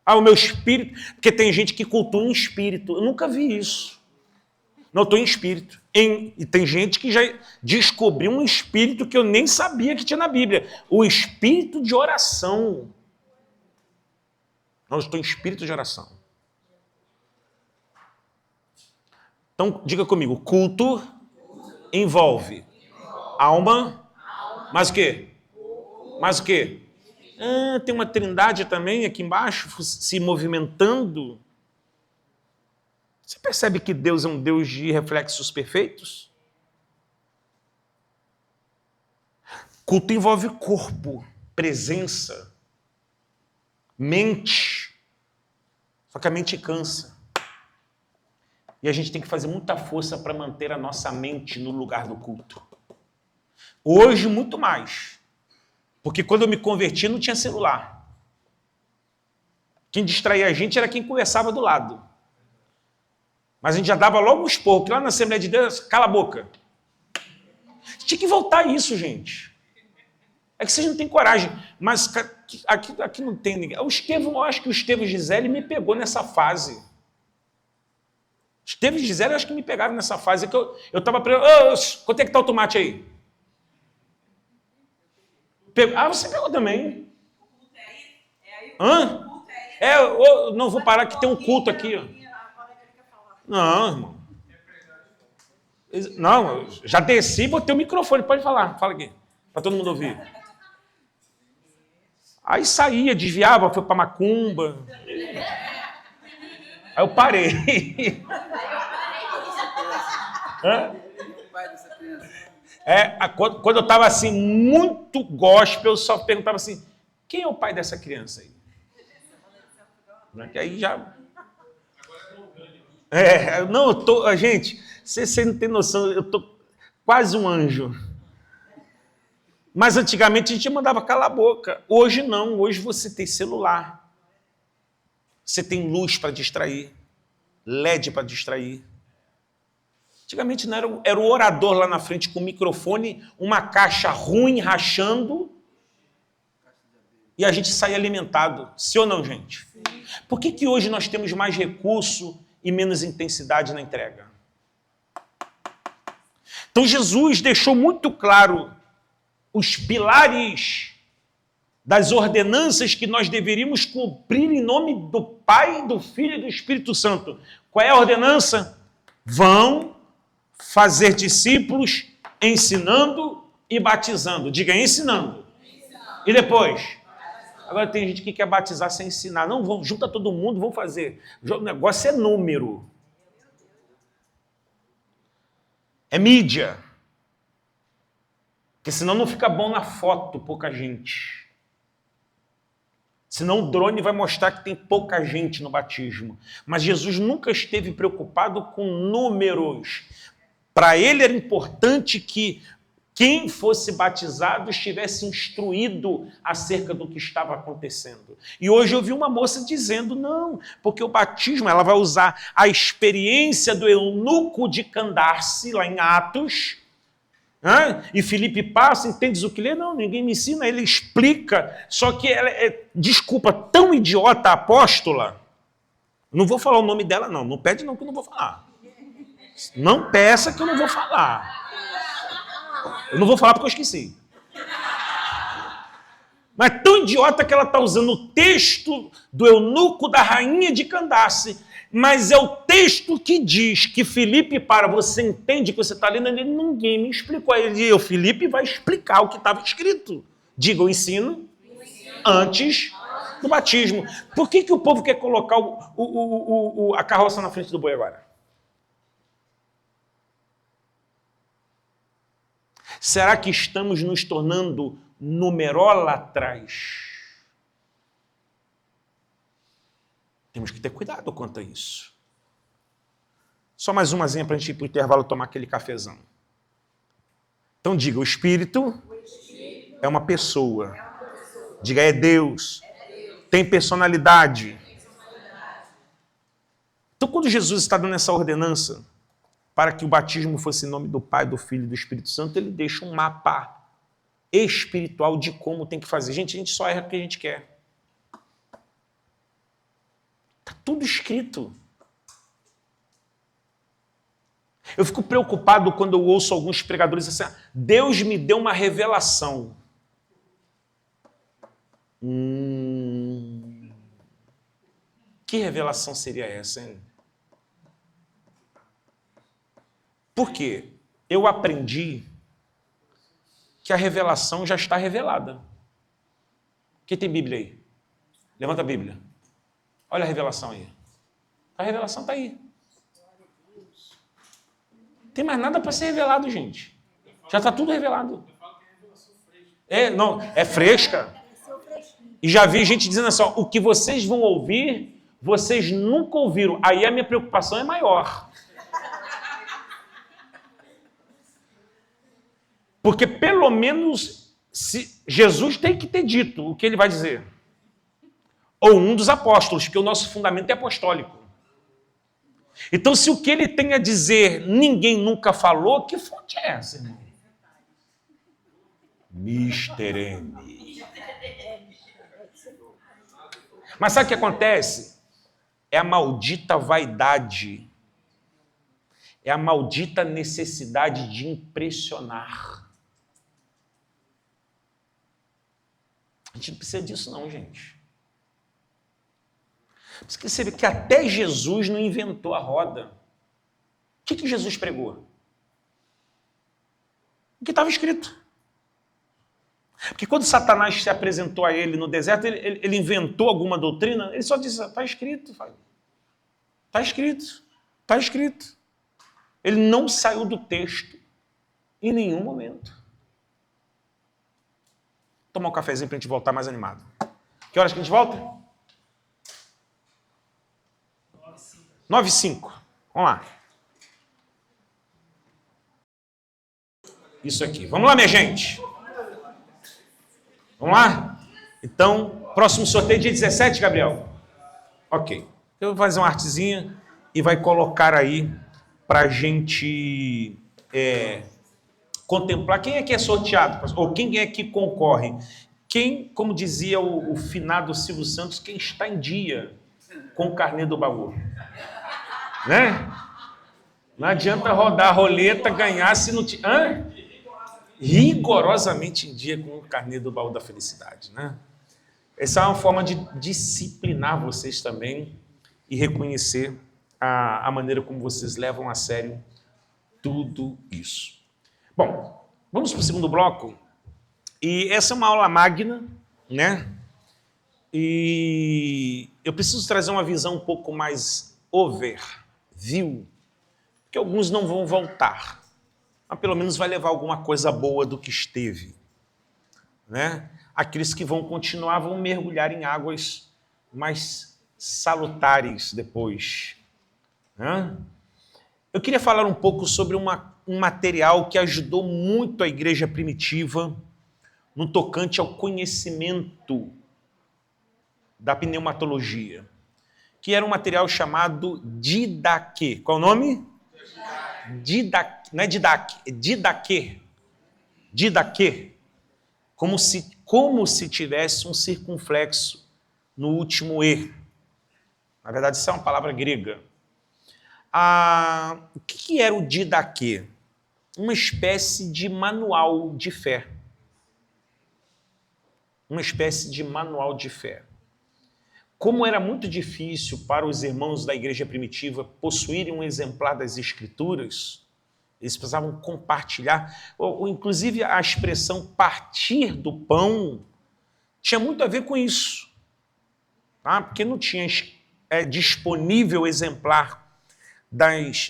Ah, o meu espírito... Porque tem gente que cultua em espírito. Eu nunca vi isso. Não, eu estou em espírito. E tem gente que já descobriu um espírito que eu nem sabia que tinha na Bíblia. O espírito de oração. Não, eu estou em espírito de oração. Então, diga comigo. Culto envolve alma, mais o quê? Mais o quê? Tem uma trindade também aqui embaixo, se movimentando. Você percebe que Deus é um Deus de reflexos perfeitos? Culto envolve corpo, presença, mente. Só que a mente cansa. E a gente tem que fazer muita força para manter a nossa mente no lugar do culto. Hoje, muito mais. Porque quando eu me converti, não tinha celular. Quem distraía a gente era quem conversava do lado. Mas a gente já dava logo um esporro, porque lá na Assembleia de Deus, cala a boca. Tinha que voltar a isso, gente. É que vocês não têm coragem. Mas aqui não tem ninguém. O Estevão, eu acho que o Estevão Gisele me pegou nessa fase. Estevão e Gisele, eu acho que me pegaram nessa fase. Que eu estava... quanto é que está o tomate aí? Você pegou também. Hã? Não, vou parar que tem um culto aqui. Ó. Não, irmão. Não, já desci e botei o microfone. Pode falar, fala aqui. Para todo mundo ouvir. Aí saía, desviava, foi para macumba. Aí eu parei. Hã? Quando eu estava assim, muito gospel, eu só perguntava assim, quem é o pai dessa criança aí? Que aí já... não, eu tô... Gente, você não tem noção, eu tô quase um anjo. Mas antigamente a gente mandava calar a boca. Hoje não, hoje você tem celular. Você tem luz para distrair, LED para distrair. Antigamente não era o orador lá na frente com o microfone, uma caixa ruim rachando e a gente saía alimentado. Sim ou não, gente? Sim. Por que hoje nós temos mais recurso e menos intensidade na entrega? Então Jesus deixou muito claro os pilares das ordenanças que nós deveríamos cumprir em nome do Pai, do Filho e do Espírito Santo. Qual é a ordenança? Vão fazer discípulos, ensinando e batizando. Diga, ensinando. E depois? Agora tem gente que quer batizar sem ensinar. Não, junta todo mundo, vamos fazer. O negócio é número. É mídia. Porque senão não fica bom na foto, pouca gente. Senão o drone vai mostrar que tem pouca gente no batismo. Mas Jesus nunca esteve preocupado com números. Para ele era importante que quem fosse batizado estivesse instruído acerca do que estava acontecendo. E hoje eu vi uma moça dizendo, não, porque o batismo, ela vai usar a experiência do eunuco de Candace, lá em Atos, e Filipe passa, entendes o que lê? Não, ninguém me ensina, ele explica, só que ela é, desculpa, tão idiota a apóstola, não vou falar o nome dela não pede não que eu não vou falar. Não peça que eu não vou falar. Eu não vou falar porque eu esqueci. Mas é tão idiota que ela está usando o texto do eunuco da rainha de Candace, mas é o texto que diz que Filipe para, você entende que você está lendo? Ninguém me explicou. Aí o Filipe vai explicar o que estava escrito. Diga o ensino antes do batismo. Por que o povo quer colocar a carroça na frente do boi agora? Será que estamos nos tornando numerólatras? Temos que ter cuidado quanto a isso. Só mais umazinha para a gente ir para o intervalo tomar aquele cafezão. Então diga, o Espírito é uma pessoa. Diga, é Deus. Tem personalidade. Então quando Jesus está dando essa ordenança para que o batismo fosse em nome do Pai, do Filho e do Espírito Santo, ele deixa um mapa espiritual de como tem que fazer. Gente, a gente só erra o que a gente quer. Está tudo escrito. Eu fico preocupado quando eu ouço alguns pregadores assim, Deus me deu uma revelação. Que revelação seria essa, hein? Por quê? Eu aprendi que a revelação já está revelada. Quem tem Bíblia aí? Levanta a Bíblia. Olha a revelação aí. A revelação está aí. Não tem mais nada para ser revelado, gente. Já está tudo revelado. Não, é fresca. E já vi gente dizendo assim, o que vocês vão ouvir, vocês nunca ouviram. Aí a minha preocupação é maior. Porque pelo menos Jesus tem que ter dito o que ele vai dizer. Ou um dos apóstolos, porque o nosso fundamento é apostólico. Então, se o que ele tem a dizer ninguém nunca falou, que fonte é essa, irmão? Mister M. Mas sabe o que acontece? É a maldita vaidade. É a maldita necessidade de impressionar. A gente não precisa disso não, gente. Você vê que até Jesus não inventou a roda. O que Jesus pregou? O que estava escrito. Porque quando Satanás se apresentou a ele no deserto, ele inventou alguma doutrina, ele só disse, está escrito. Está escrito. Está escrito. Ele não saiu do texto em nenhum momento. Tomar um cafezinho para a gente voltar mais animado. Que horas que a gente volta? 9h05. Vamos lá. Isso aqui. Vamos lá, minha gente. Vamos lá? Então, próximo sorteio dia 17, Gabriel? Ok. Eu vou fazer uma artezinha e vai colocar aí para a gente contemplar quem é que é sorteado, ou quem é que concorre. Quem, como dizia o finado Silvio Santos, quem está em dia com o carnê do baú. Né? Não adianta rodar a roleta, ganhar se não... Rigorosamente em dia com o carnê do baú da felicidade. Né? Essa é uma forma de disciplinar vocês também e reconhecer a maneira como vocês levam a sério tudo isso. Bom, vamos para o segundo bloco. E essa é uma aula magna, né? E eu preciso trazer uma visão um pouco mais overview, porque alguns não vão voltar, mas pelo menos vai levar alguma coisa boa do que esteve, né? Aqueles que vão continuar vão mergulhar em águas mais salutares depois, né? Eu queria falar um pouco sobre um material que ajudou muito a igreja primitiva no tocante ao conhecimento da pneumatologia, que era um material chamado Didaquê. Qual é o nome? Não é Didaquê, é Didaquê. Didaquê. Como se tivesse um circunflexo no último E. Na verdade, isso é uma palavra grega. O que era o Didaquê? Uma espécie de manual de fé. Uma espécie de manual de fé. Como era muito difícil para os irmãos da igreja primitiva possuírem um exemplar das Escrituras, eles precisavam compartilhar, ou inclusive a expressão partir do pão tinha muito a ver com isso, tá? Porque não tinha disponível exemplar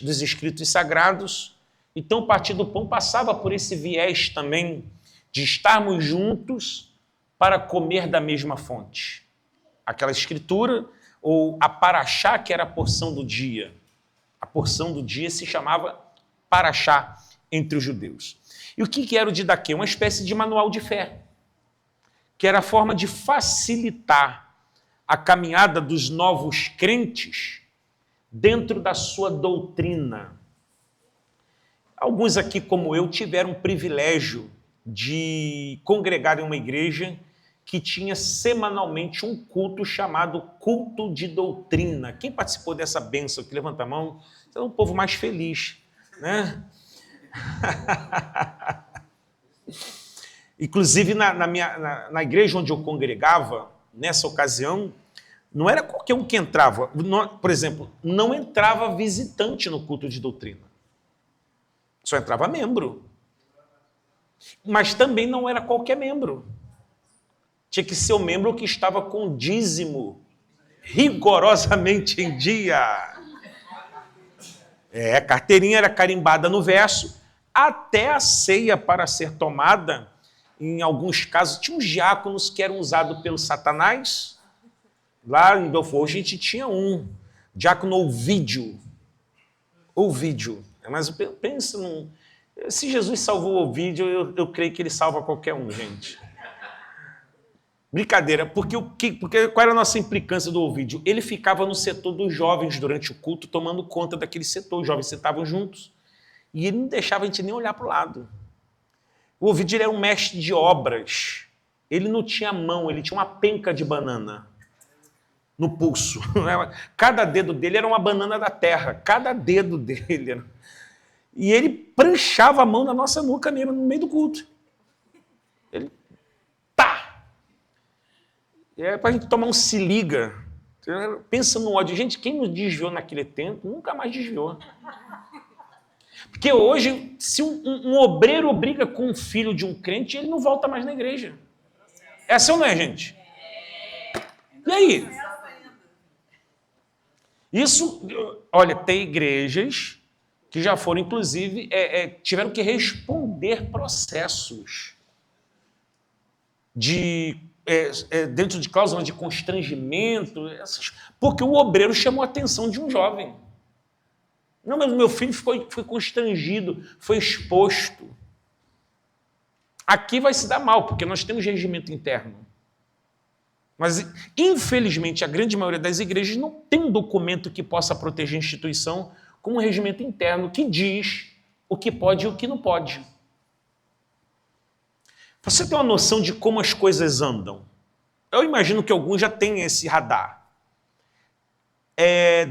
dos escritos sagrados, Então o partir do pão passava por esse viés também de estarmos juntos para comer da mesma fonte. Aquela escritura, ou a paraxá, que era a porção do dia. A porção do dia se chamava paraxá entre os judeus. E o que era o didaquê? Uma espécie de manual de fé, que era a forma de facilitar a caminhada dos novos crentes dentro da sua doutrina. Alguns aqui, como eu, tiveram o privilégio de congregar em uma igreja que tinha semanalmente um culto chamado culto de doutrina. Quem participou dessa bênção aqui? Levanta a mão. É um povo mais feliz, né? Inclusive, na igreja onde eu congregava, nessa ocasião, não era qualquer um que entrava. Por exemplo, não entrava visitante no culto de doutrina. Só entrava membro. Mas também não era qualquer membro. Tinha que ser o membro que estava com o dízimo rigorosamente em dia. A carteirinha era carimbada no verso. Até a ceia para ser tomada, em alguns casos, tinha uns diáconos que eram usados pelo Satanás. Lá em Belfort, a gente tinha um diácono Ovídio. Mas pensa num... Se Jesus salvou o Ovídio, eu creio que ele salva qualquer um, gente. Brincadeira, porque qual era a nossa implicância do Ovídio? Ele ficava no setor dos jovens durante o culto, tomando conta daquele setor. Os jovens sentavam juntos. E ele não deixava a gente nem olhar para o lado. O Ovídio era um mestre de obras. Ele não tinha mão, ele tinha uma penca de banana no pulso. Cada dedo dele era uma banana da terra. Cada dedo dele. E ele pranchava a mão na nossa nuca mesmo, no meio do culto. Ele... Tá! E é para a gente tomar um se liga. Pensa no ódio. Gente, quem nos desviou naquele tempo, nunca mais desviou. Porque hoje, se um obreiro briga com um filho de um crente, ele não volta mais na igreja. É assim ou não é, gente? E aí? Isso, olha, tem igrejas que já foram, inclusive, tiveram que responder processos dentro de cláusula de constrangimento, porque o obreiro chamou a atenção de um jovem. Não, mas meu filho foi constrangido, foi exposto. Aqui vai se dar mal, porque nós temos regimento interno. Mas, infelizmente, a grande maioria das igrejas não tem um documento que possa proteger a instituição com um regimento interno que diz o que pode e o que não pode. Você tem uma noção de como as coisas andam? Eu imagino que alguns já têm esse radar.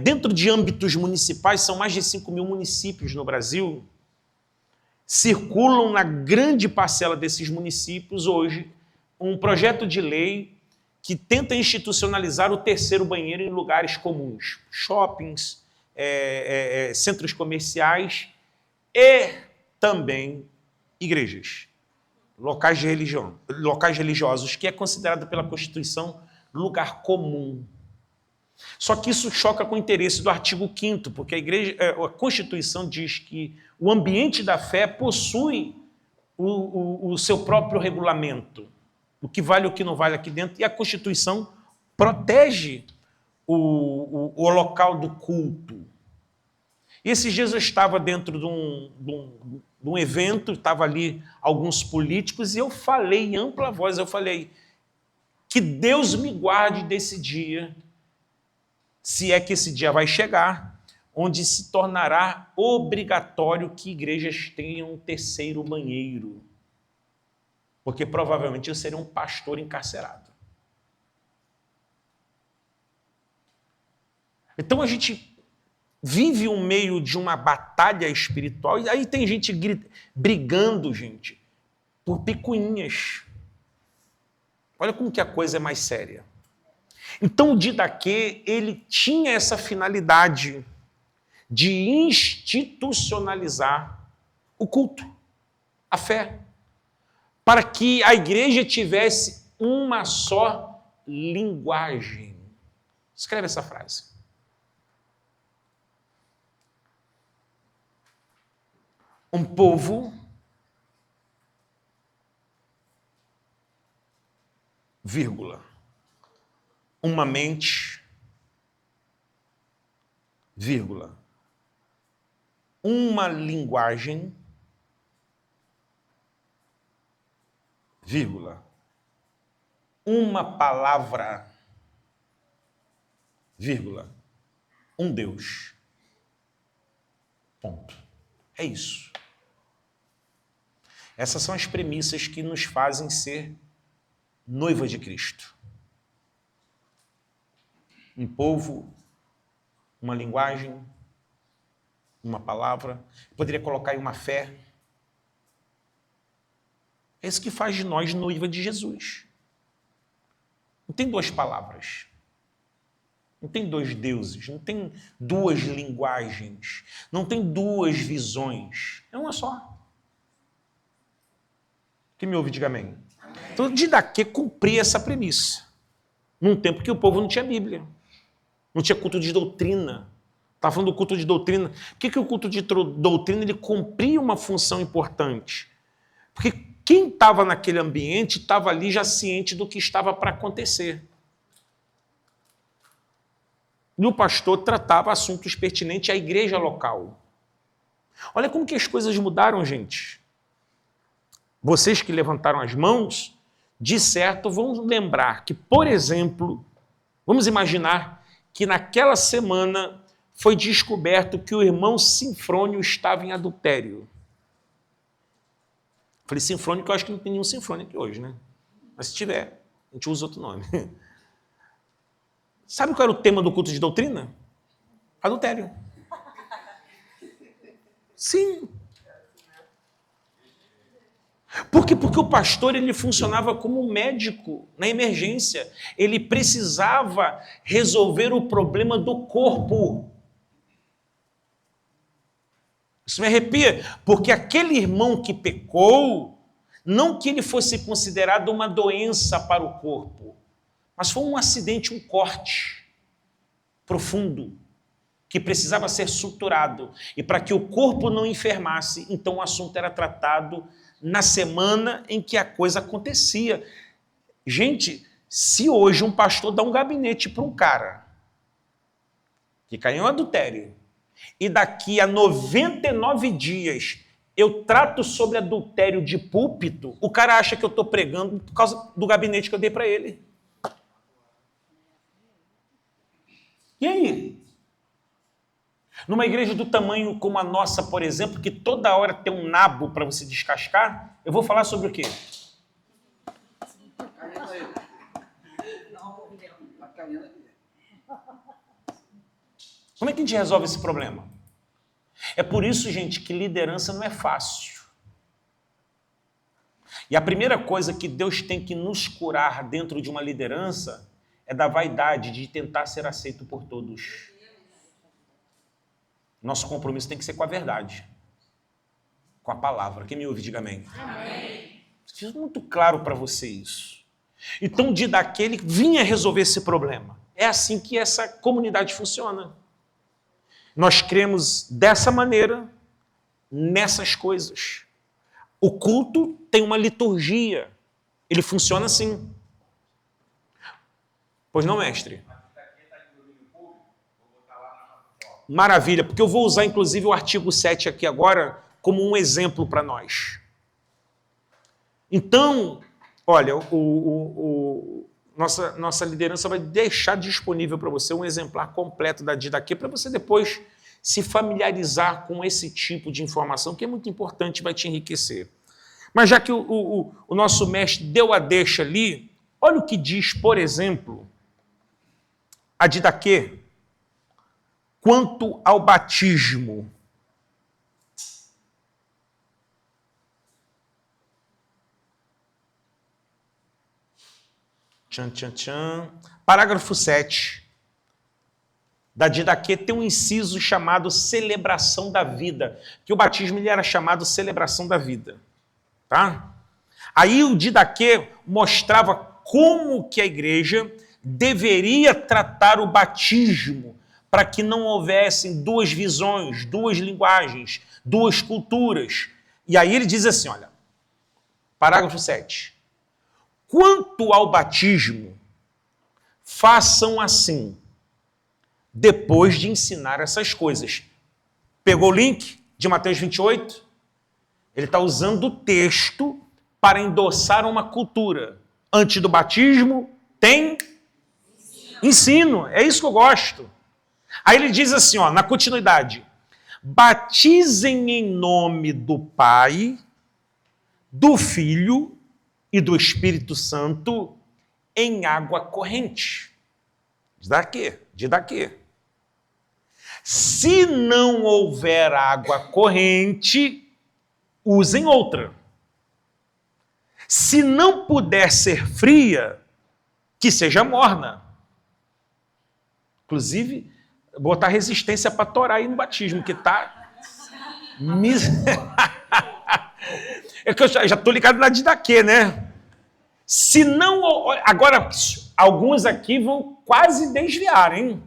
Dentro de âmbitos municipais, são mais de 5 mil municípios no Brasil, circulam na grande parcela desses municípios hoje um projeto de lei que tenta institucionalizar o terceiro banheiro em lugares comuns, shoppings, centros comerciais e também igrejas, locais religiosos, que é considerado pela Constituição lugar comum. Só que isso choca com o interesse do artigo 5º, porque a Constituição diz que o ambiente da fé possui o seu próprio regulamento, o que vale e o que não vale aqui dentro, e a Constituição protege o local do culto. E esses dias eu estava dentro de um evento, estava ali alguns políticos, e eu falei em ampla voz, eu falei, que Deus me guarde desse dia, se é que esse dia vai chegar, onde se tornará obrigatório que igrejas tenham um terceiro banheiro. Porque provavelmente eu seria um pastor encarcerado. Então a gente vive um meio de uma batalha espiritual, e aí tem gente brigando, gente, por picuinhas. Olha como que a coisa é mais séria. Então o didaquê, ele tinha essa finalidade de institucionalizar o culto, a fé, para que a igreja tivesse uma só linguagem. Escreve essa frase. um povo vírgula, uma mente, vírgula, uma linguagem, vírgula, uma palavra, vírgula, um Deus. Ponto. É isso. Essas são as premissas que nos fazem ser noiva de Cristo. Um povo, uma linguagem, uma palavra. Eu poderia colocar aí uma fé. É isso que faz de nós noiva de Jesus. Não tem duas palavras. Não tem dois deuses. Não tem duas linguagens. Não tem duas visões. É uma só. Quem me ouve, diga amém. Então, Didaquê cumpria essa premissa. Num tempo que o povo não tinha Bíblia. Não tinha culto de doutrina. Estava falando do culto de doutrina. Por que o culto de doutrina ele cumpria uma função importante? Porque quem estava naquele ambiente estava ali já ciente do que estava para acontecer. E o pastor tratava assuntos pertinentes à igreja local. Olha como que as coisas mudaram, gente. Vocês que levantaram as mãos, de certo vão lembrar que, por exemplo, vamos imaginar que naquela semana foi descoberto que o irmão Sinfrônio estava em adultério. Falei Sinfrônio, que eu acho que não tem nenhum Sinfrônio aqui hoje, né? Mas se tiver, a gente usa outro nome. Sabe qual era o tema do culto de doutrina? Adultério. Sim. Por quê? Porque o pastor ele funcionava como um médico na emergência. Ele precisava resolver o problema do corpo. Isso me arrepia, porque aquele irmão que pecou, não que ele fosse considerado uma doença para o corpo, mas foi um acidente, um corte profundo, que precisava ser suturado. E para que o corpo não enfermasse, então o assunto era tratado na semana em que a coisa acontecia. Gente, se hoje um pastor dá um gabinete para um cara que caiu em adultério, e daqui a 99 dias eu trato sobre adultério de púlpito, o cara acha que eu estou pregando por causa do gabinete que eu dei para ele. E aí? Numa igreja do tamanho como a nossa, por exemplo, que toda hora tem um nabo para você descascar, eu vou falar sobre o quê? Como é que a gente resolve esse problema? É por isso, gente, que liderança não é fácil. E a primeira coisa que Deus tem que nos curar dentro de uma liderança é da vaidade de tentar ser aceito por todos. Nosso compromisso tem que ser com a verdade, com a palavra. Quem me ouve, diga amém. Amém. Fiz muito claro para você isso. Então, Didaquê vinha resolver esse problema. É assim que essa comunidade funciona. Nós cremos dessa maneira, nessas coisas. O culto tem uma liturgia. Ele funciona assim. Pois não, mestre? Maravilha, porque eu vou usar inclusive o artigo 7 aqui agora como um exemplo para nós. Então, olha, nossa liderança vai deixar disponível para você um exemplar completo da Didaquê para você depois se familiarizar com esse tipo de informação, que é muito importante e vai te enriquecer. Mas já que o nosso mestre deu a deixa ali, olha o que diz, por exemplo, a Didaquê quanto ao batismo. Parágrafo 7. Da Didaquê tem um inciso chamado celebração da vida, que o batismo ele era chamado celebração da vida. Tá? Aí o Didaquê mostrava como que a igreja deveria tratar o batismo para que não houvessem duas visões, duas linguagens, duas culturas. E aí ele diz assim, olha, parágrafo 7. Quanto ao batismo, façam assim, depois de ensinar essas coisas. Pegou o link de Mateus 28? Ele está usando o texto para endossar uma cultura. Antes do batismo, tem ensino. É isso que eu gosto. Aí ele diz assim, ó, na continuidade, batizem em nome do Pai, do Filho e do Espírito Santo em água corrente. De daqui. Se não houver água corrente, usem outra. Se não puder ser fria, que seja morna. Inclusive, botar resistência para torar aí no batismo, que tá... É que eu já estou ligado na didaquê, né? Se não... Agora, alguns aqui vão quase desviar, hein?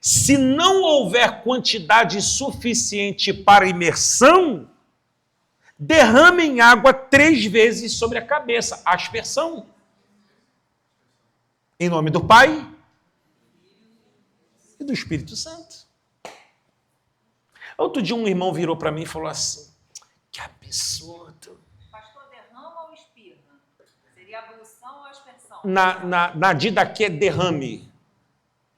Se não houver quantidade suficiente para imersão, derramem água 3 vezes sobre a cabeça. Aspersão. Em nome do Pai e do Espírito Santo. Outro dia um irmão virou para mim e falou assim, que absurdo. Pastor, derrama ou espirra? Seria ablução ou aspersão? Na didaquê é derrame.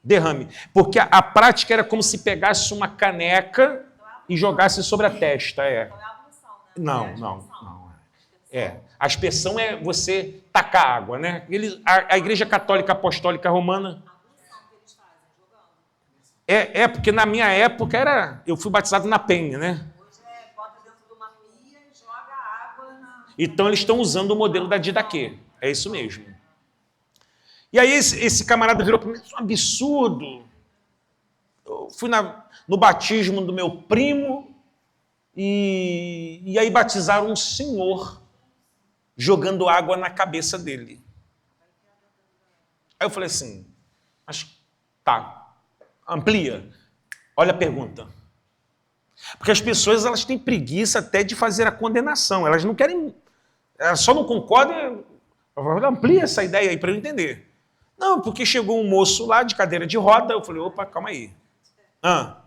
Derrame. Porque a prática era como se pegasse uma caneca e jogasse sobre a testa. É. Então é ablução, né? Não. A aspersão é você tacar água, né? A Igreja Católica Apostólica Romana... Ablução que eles fazem, jogando. Porque na minha época eu fui batizado na penha, né? Hoje bota dentro de uma pia e joga água na... Então eles estão usando o modelo da didaquê. É isso mesmo. E aí esse camarada virou para mim, isso é um absurdo. Eu fui no batismo do meu primo e aí batizaram um senhor jogando água na cabeça dele. Aí eu falei assim, mas tá, amplia. Olha a pergunta. Porque as pessoas elas têm preguiça até de fazer a condenação. Elas não querem, elas só não concordam. Amplia essa ideia aí para eu entender. Não, porque chegou um moço lá de cadeira de roda, eu falei, opa, calma aí.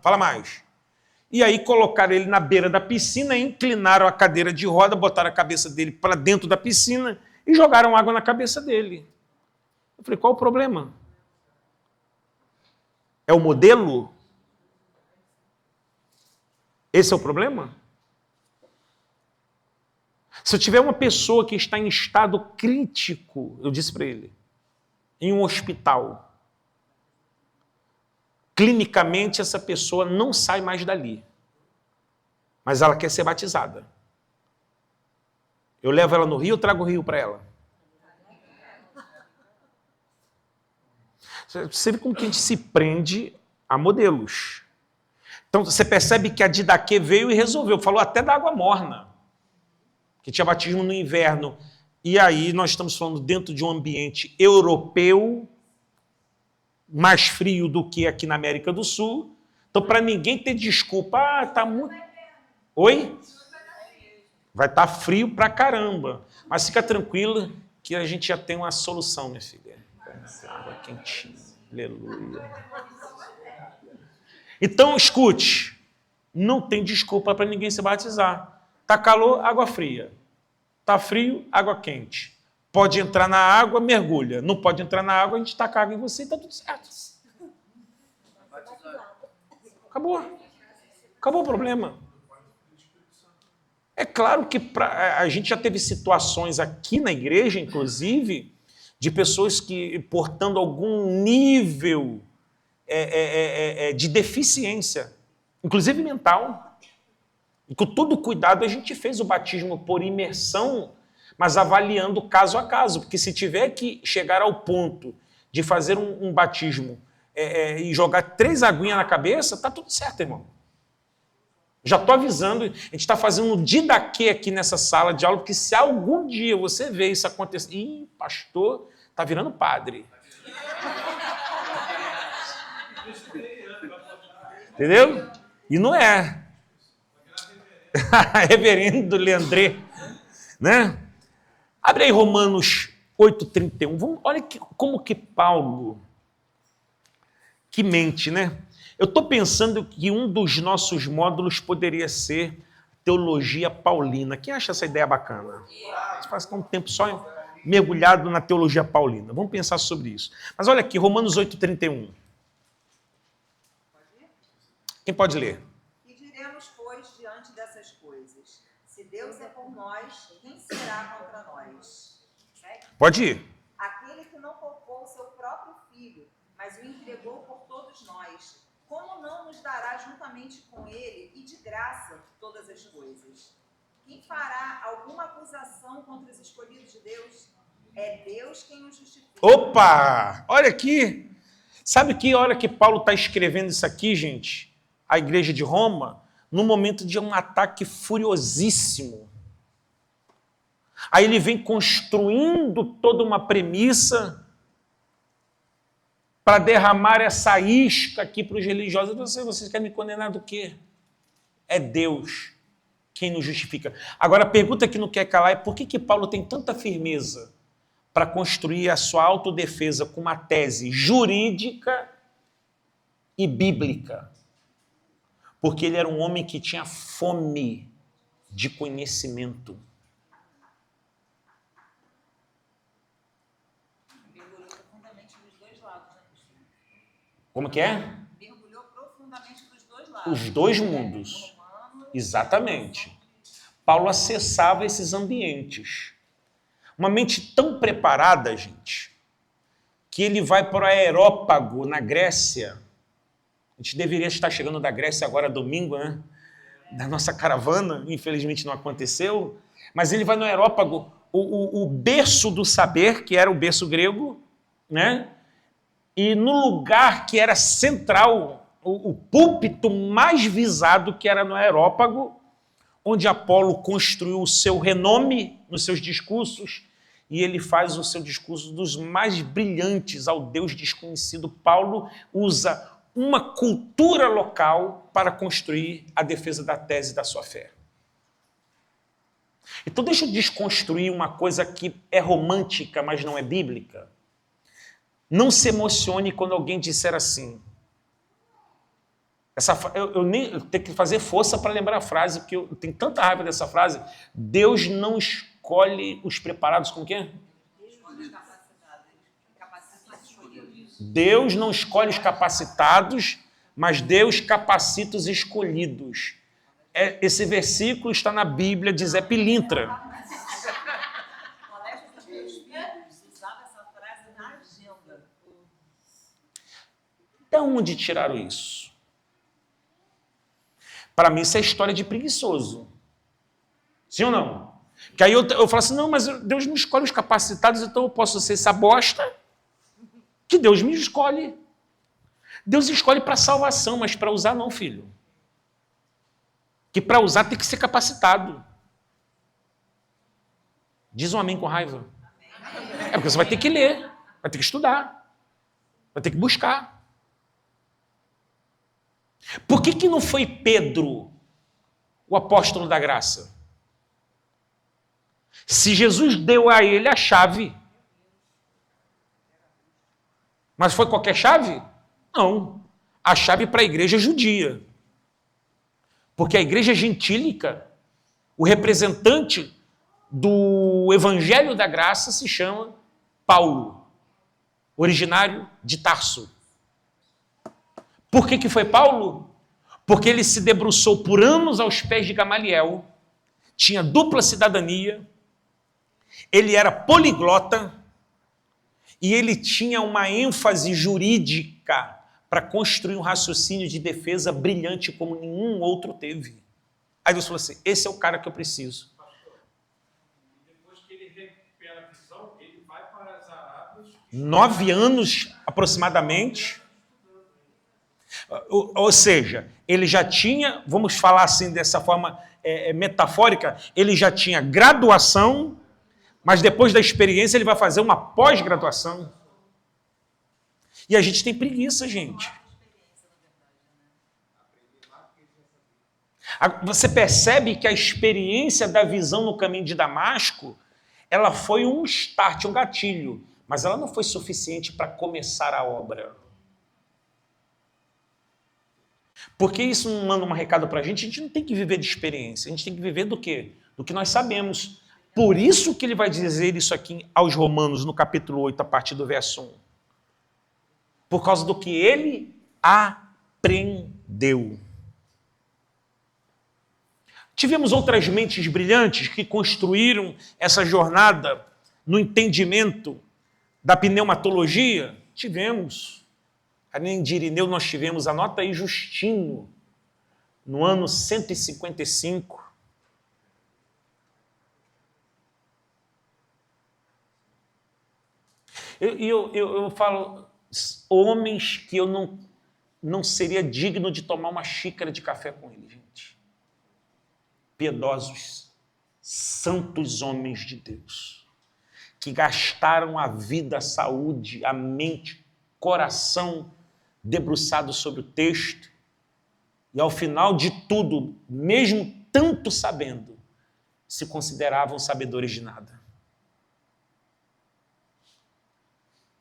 Fala mais. E aí colocaram ele na beira da piscina, inclinaram a cadeira de roda, botaram a cabeça dele para dentro da piscina e jogaram água na cabeça dele. Eu falei, qual o problema? É o modelo? Esse é o problema? Se eu tiver uma pessoa que está em estado crítico, eu disse para ele, em um hospital, clinicamente essa pessoa não sai mais dali, mas ela quer ser batizada. Eu levo ela no rio, eu trago o rio para ela. Você vê como que a gente se prende a modelos. Então você percebe que a didaquê veio e resolveu, falou até da água morna, que tinha batismo no inverno. E aí nós estamos falando dentro de um ambiente europeu, mais frio do que aqui na América do Sul. Então, para ninguém ter desculpa, tá muito... Oi? Vai estar frio pra caramba. Mas fica tranquila que a gente já tem uma solução, minha filha. Essa água quentinha. Aleluia. Então, escute. Não tem desculpa para ninguém se batizar. Tá calor, água fria. Tá frio, água quente. Pode entrar na água, mergulha. Não pode entrar na água, a gente taca água em você e tá tudo certo. Acabou. Acabou o problema. É claro que a gente já teve situações aqui na igreja, inclusive, de pessoas que, portando algum nível de deficiência, inclusive mental. E com todo cuidado a gente fez o batismo por imersão, mas avaliando caso a caso, porque se tiver que chegar ao ponto de fazer um batismo e jogar 3 aguinhas na cabeça, tá tudo certo, irmão. Já estou avisando, a gente está fazendo um didaquê aqui nessa sala de aula, porque se algum dia você vê isso acontecer, ih, pastor, tá virando padre. Entendeu? E não é. Reverendo Leandré, né? Abre aí Romanos 8:31. Olha como que Paulo, que mente, né? Eu estou pensando que um dos nossos módulos poderia ser teologia paulina. Quem acha essa ideia bacana? Você faz um tempo só mergulhado na teologia paulina. Vamos pensar sobre isso. Mas olha aqui, Romanos 8:31. Quem pode ler? E diremos, pois, diante dessas coisas, se Deus é por nós, quem será contra nós? Certo? Pode ir. Aquele que não poupou o seu próprio filho, mas o entregou por todos nós, como não nos dará juntamente com ele e de graça todas as coisas? Quem fará alguma acusação contra os escolhidos de Deus? É Deus quem os justifica. Opa! Olha aqui. Sabe que hora que Paulo está escrevendo isso aqui, gente? A igreja de Roma, no momento de um ataque furiosíssimo. Aí ele vem construindo toda uma premissa para derramar essa isca aqui para os religiosos. Vocês querem me condenar do quê? É Deus quem nos justifica. Agora, a pergunta que não quer calar é por que Paulo tem tanta firmeza para construir a sua autodefesa com uma tese jurídica e bíblica? Porque ele era um homem que tinha fome de conhecimento. Mergulhou profundamente dos dois lados, né? Como que é? Mergulhou profundamente dos dois lados. Os dois mundos. Exatamente. Paulo acessava esses ambientes. Uma mente tão preparada, gente, que ele vai para o Aerópago, na Grécia. A gente deveria estar chegando da Grécia agora domingo, né? Da nossa caravana, infelizmente não aconteceu. Mas ele vai no Aerópago, o berço do saber, que era o berço grego, né? E no lugar que era central, o púlpito mais visado, que era no Aerópago, onde Apolo construiu o seu renome nos seus discursos, e ele faz o seu discurso dos mais brilhantes ao Deus desconhecido. Paulo usa uma cultura local para construir a defesa da tese da sua fé. Então deixa eu desconstruir uma coisa que é romântica, mas não é bíblica. Não se emocione quando alguém disser assim. Eu tenho que fazer força para lembrar a frase, porque eu tenho tanta raiva dessa frase. Deus não escolhe os preparados, como que é? Deus não escolhe os capacitados, mas Deus capacita os escolhidos. Esse versículo está na Bíblia de Zé Pilintra. O colégio dos meus filhos usava essa frase na agenda. De onde tiraram isso? Para mim, isso é história de preguiçoso. Sim ou não? Que aí eu falo assim, não, mas Deus não escolhe os capacitados, então eu posso ser essa bosta que Deus me escolhe. Deus escolhe para salvação, mas para usar não, filho. Que para usar tem que ser capacitado. Diz um amém com raiva. É porque você vai ter que ler, vai ter que estudar, vai ter que buscar. Por que não foi Pedro o apóstolo da graça? Se Jesus deu a ele a chave. Mas foi qualquer chave? Não. A chave para a igreja judia. Porque a igreja gentílica, o representante do evangelho da graça se chama Paulo, originário de Tarso. Por que foi Paulo? Porque ele se debruçou por anos aos pés de Gamaliel, tinha dupla cidadania, ele era poliglota e ele tinha uma ênfase jurídica para construir um raciocínio de defesa brilhante como nenhum outro teve. Aí Deus falou assim, esse é o cara que eu preciso. Depois que ele recupera a visão, ele vai para as Arábias. 9 anos, aproximadamente. Ou seja, ele já tinha, vamos falar assim dessa forma metafórica, ele já tinha graduação, mas depois da experiência ele vai fazer uma pós-graduação. E a gente tem preguiça, gente. Você percebe que a experiência da visão no caminho de Damasco, ela foi um start, um gatilho, mas ela não foi suficiente para começar a obra. Porque isso não manda um recado para a gente não tem que viver de experiência, a gente tem que viver do quê? Do que nós sabemos. Por isso que ele vai dizer isso aqui aos Romanos, no capítulo 8, a partir do verso 1. Por causa do que ele aprendeu. Tivemos outras mentes brilhantes que construíram essa jornada no entendimento da pneumatologia? Tivemos. Além de Irineu, nós tivemos, anota aí, Justino, no ano 155. Eu falo, homens que eu não seria digno de tomar uma xícara de café com eles, gente. Piedosos, santos homens de Deus, que gastaram a vida, a saúde, a mente, coração debruçado sobre o texto, e ao final de tudo, mesmo tanto sabendo, se consideravam sabedores de nada.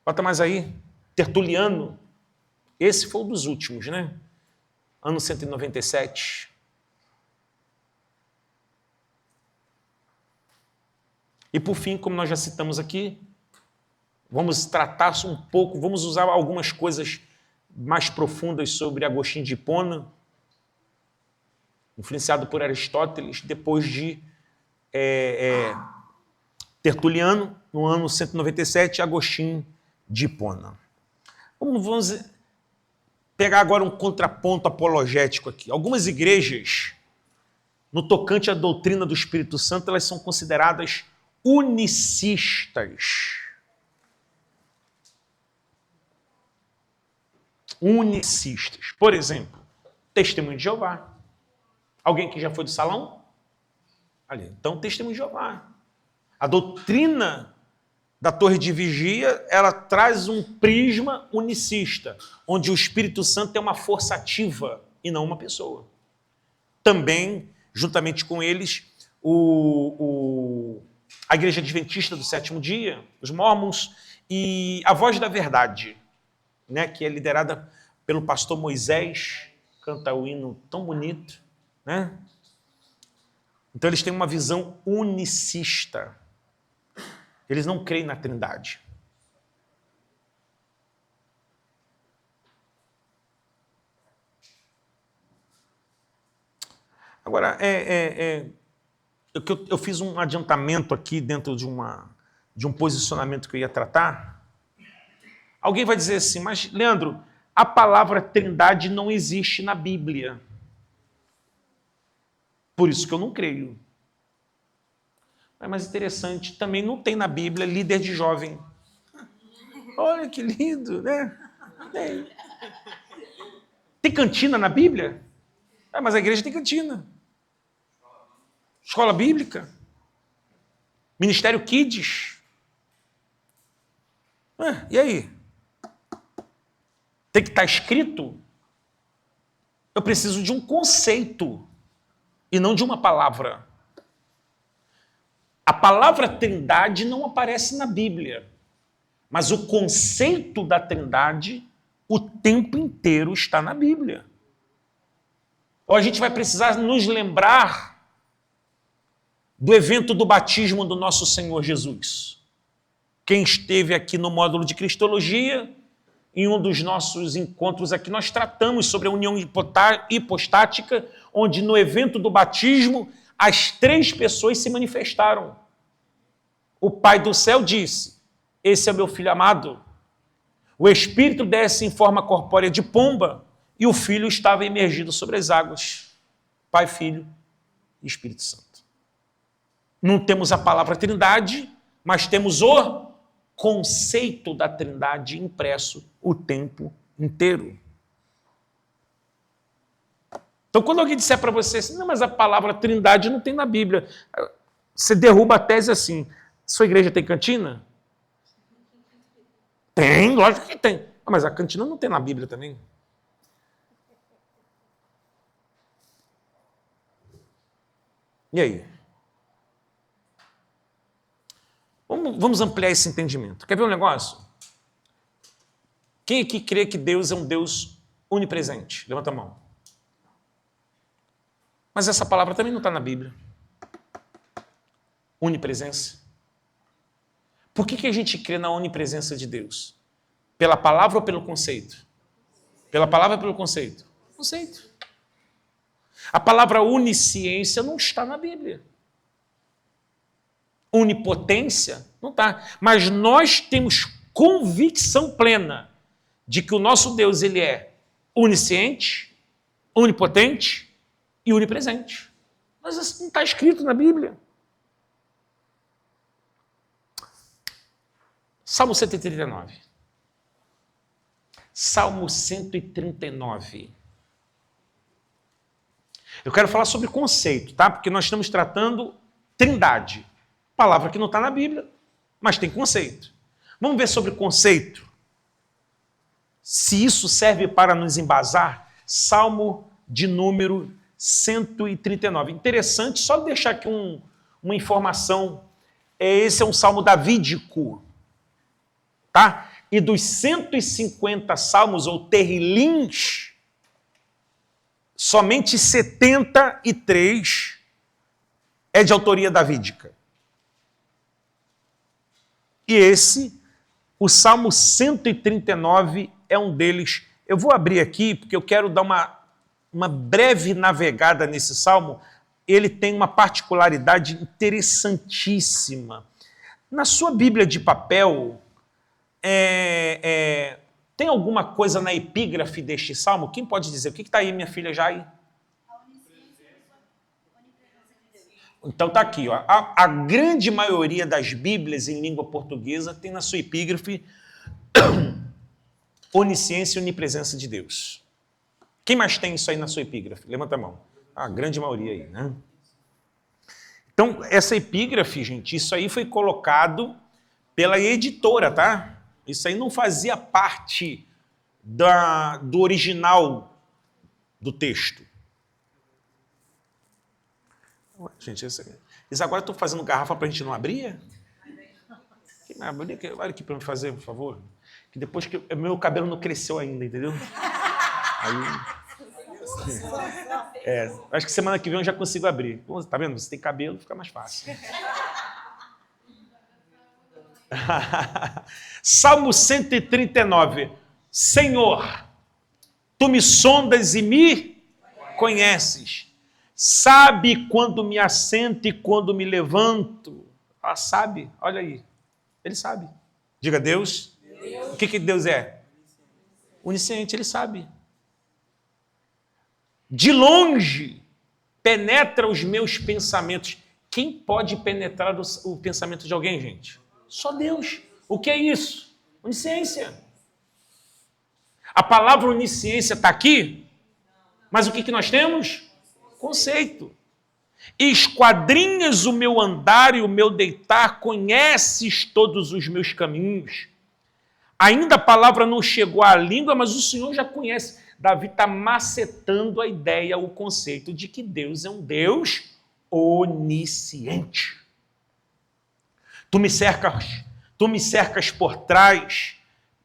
Bota mais aí, Tertuliano, esse foi um dos últimos, né? Ano 197. E por fim, como nós já citamos aqui, vamos tratar um pouco, vamos usar algumas coisas mais profundas sobre Agostinho de Hipona, influenciado por Aristóteles, depois de Tertuliano, no ano 197, Agostinho de Hipona. Vamos pegar agora um contraponto apologético aqui. Algumas igrejas, no tocante à doutrina do Espírito Santo, elas são consideradas unicistas. Unicistas. Por exemplo, Testemunho de Jeová. Alguém que já foi do salão? Ali. Então, Testemunho de Jeová. A doutrina da Torre de Vigia, ela traz um prisma unicista, onde o Espírito Santo é uma força ativa e não uma pessoa. Também, juntamente com eles, a Igreja Adventista do Sétimo Dia, os Mormons, e a Voz da Verdade, né, que é liderada pelo pastor Moisés, canta o hino tão bonito, né? Então eles têm uma visão unicista. Eles não creem na Trindade. Agora, eu fiz um adiantamento aqui dentro de um posicionamento que eu ia tratar. Alguém vai dizer assim, mas, Leandro, a palavra Trindade não existe na Bíblia. Por isso que eu não creio. Mas interessante, também não tem na Bíblia líder de jovem. Olha que lindo, né? Tem cantina na Bíblia? Mas a igreja tem cantina. Escola bíblica. Ministério Kids. E aí? Tem que estar escrito? Eu preciso de um conceito e não de uma palavra. A palavra Trindade não aparece na Bíblia, mas o conceito da Trindade o tempo inteiro está na Bíblia. Ou a gente vai precisar nos lembrar do evento do batismo do nosso Senhor Jesus. Quem esteve aqui no módulo de Cristologia, em um dos nossos encontros aqui, nós tratamos sobre a união hipostática, onde no evento do batismo, as 3 pessoas se manifestaram. O Pai do céu disse, esse é meu filho amado. O Espírito desce em forma corpórea de pomba e o Filho estava emergido sobre as águas. Pai, Filho e Espírito Santo. Não temos a palavra Trindade, mas temos o conceito da Trindade impresso o tempo inteiro. Então, quando alguém disser para você assim, não, mas a palavra Trindade não tem na Bíblia, você derruba a tese assim, sua igreja tem cantina? Tem, lógico que tem. Mas a cantina não tem na Bíblia também. E aí? Vamos ampliar esse entendimento. Quer ver um negócio? Quem aqui crê que Deus é um Deus onipresente? Levanta a mão. Mas essa palavra também não está na Bíblia. Onipresença. Por que a gente crê na onipresença de Deus? Pela palavra ou pelo conceito? Pela palavra ou pelo conceito? Conceito. A palavra onisciência não está na Bíblia. Onipotência não está. Mas nós temos convicção plena de que o nosso Deus ele é onisciente, onipotente e onipresente. Mas isso não está escrito na Bíblia. Salmo 139. Salmo 139. Eu quero falar sobre conceito, tá? Porque nós estamos tratando trindade. Palavra que não está na Bíblia, mas tem conceito. Vamos ver sobre conceito. Se isso serve para nos embasar, Salmo de número 139. Interessante, só deixar aqui uma informação. Esse é um salmo davídico, tá? E dos 150 salmos, ou terrilins, somente 73 é de autoria davídica. E esse, o Salmo 139, é um deles. Eu vou abrir aqui, porque eu quero dar uma breve navegada nesse Salmo. Ele tem uma particularidade interessantíssima. Na sua Bíblia de papel, tem alguma coisa na epígrafe deste Salmo? Quem pode dizer? O que está aí, minha filha Jai? Então está aqui, ó. A grande maioria das Bíblias em língua portuguesa tem na sua epígrafe onisciência e onipresença de Deus. Quem mais tem isso aí na sua epígrafe? Levanta a mão. A grande maioria aí, né? Então, essa epígrafe, gente, isso aí foi colocado pela editora, tá? Isso aí não fazia parte do original do texto. Gente, isso agora eu estou fazendo garrafa para a gente não abrir? Olha aqui para me fazer, por favor. Que depois que meu cabelo não cresceu ainda, entendeu? Aí, acho que semana que vem eu já consigo abrir. Pô, tá vendo? Você tem cabelo, fica mais fácil. Salmo 139. Senhor, tu me sondas e me conheces. Sabe quando me assento e quando me levanto. Ah, sabe, olha aí. Ele sabe. Diga Deus. O que Deus é? Onisciente, ele sabe. De longe, penetra os meus pensamentos. Quem pode penetrar o pensamento de alguém, gente? Só Deus. O que é isso? Onisciência. A palavra onisciência está aqui, mas o que nós temos? Conceito. Esquadrinhas o meu andar e o meu deitar, conheces todos os meus caminhos. Ainda a palavra não chegou à língua, mas o Senhor já conhece. Davi está macetando a ideia, o conceito de que Deus é um Deus onisciente. Tu me cercas por trás,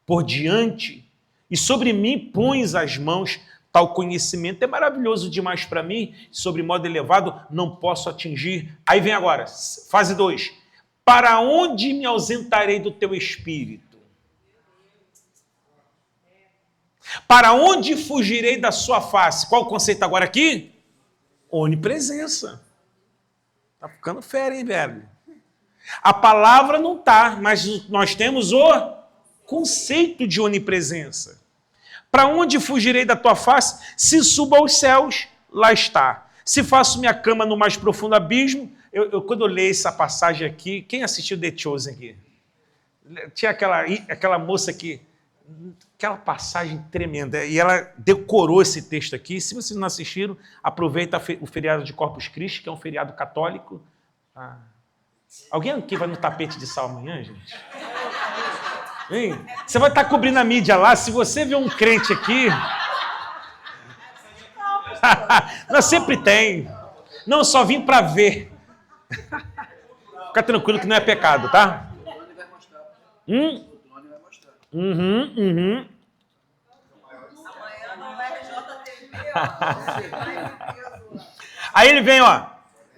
por diante, e sobre mim pões as mãos. Tal conhecimento é maravilhoso demais para mim, sobre modo elevado não posso atingir. Aí vem agora, fase 2. Para onde me ausentarei do teu espírito? Para onde fugirei da sua face? Qual o conceito agora aqui? Onipresença. Tá ficando fera, hein, velho? A palavra não tá, mas nós temos o conceito de onipresença. Para onde fugirei da tua face? Se subo aos céus, lá está. Se faço minha cama no mais profundo abismo, quando eu leio essa passagem aqui, quem assistiu The Chosen aqui? Tinha aquela moça que, aquela passagem tremenda, e ela decorou esse texto aqui. Se vocês não assistiram, aproveita o feriado de Corpus Christi, que é um feriado católico. Alguém aqui vai no tapete de sal amanhã, gente? Hein? Você vai estar cobrindo a mídia lá, se você vê um crente aqui... Não, sempre tem. Não, eu só vim para ver. Fica tranquilo que não é pecado, tá? O Tony vai mostrar. Hum? O Tony vai mostrar. Uhum. Amanhã no RJTV, ó. Aí ele vem, ó,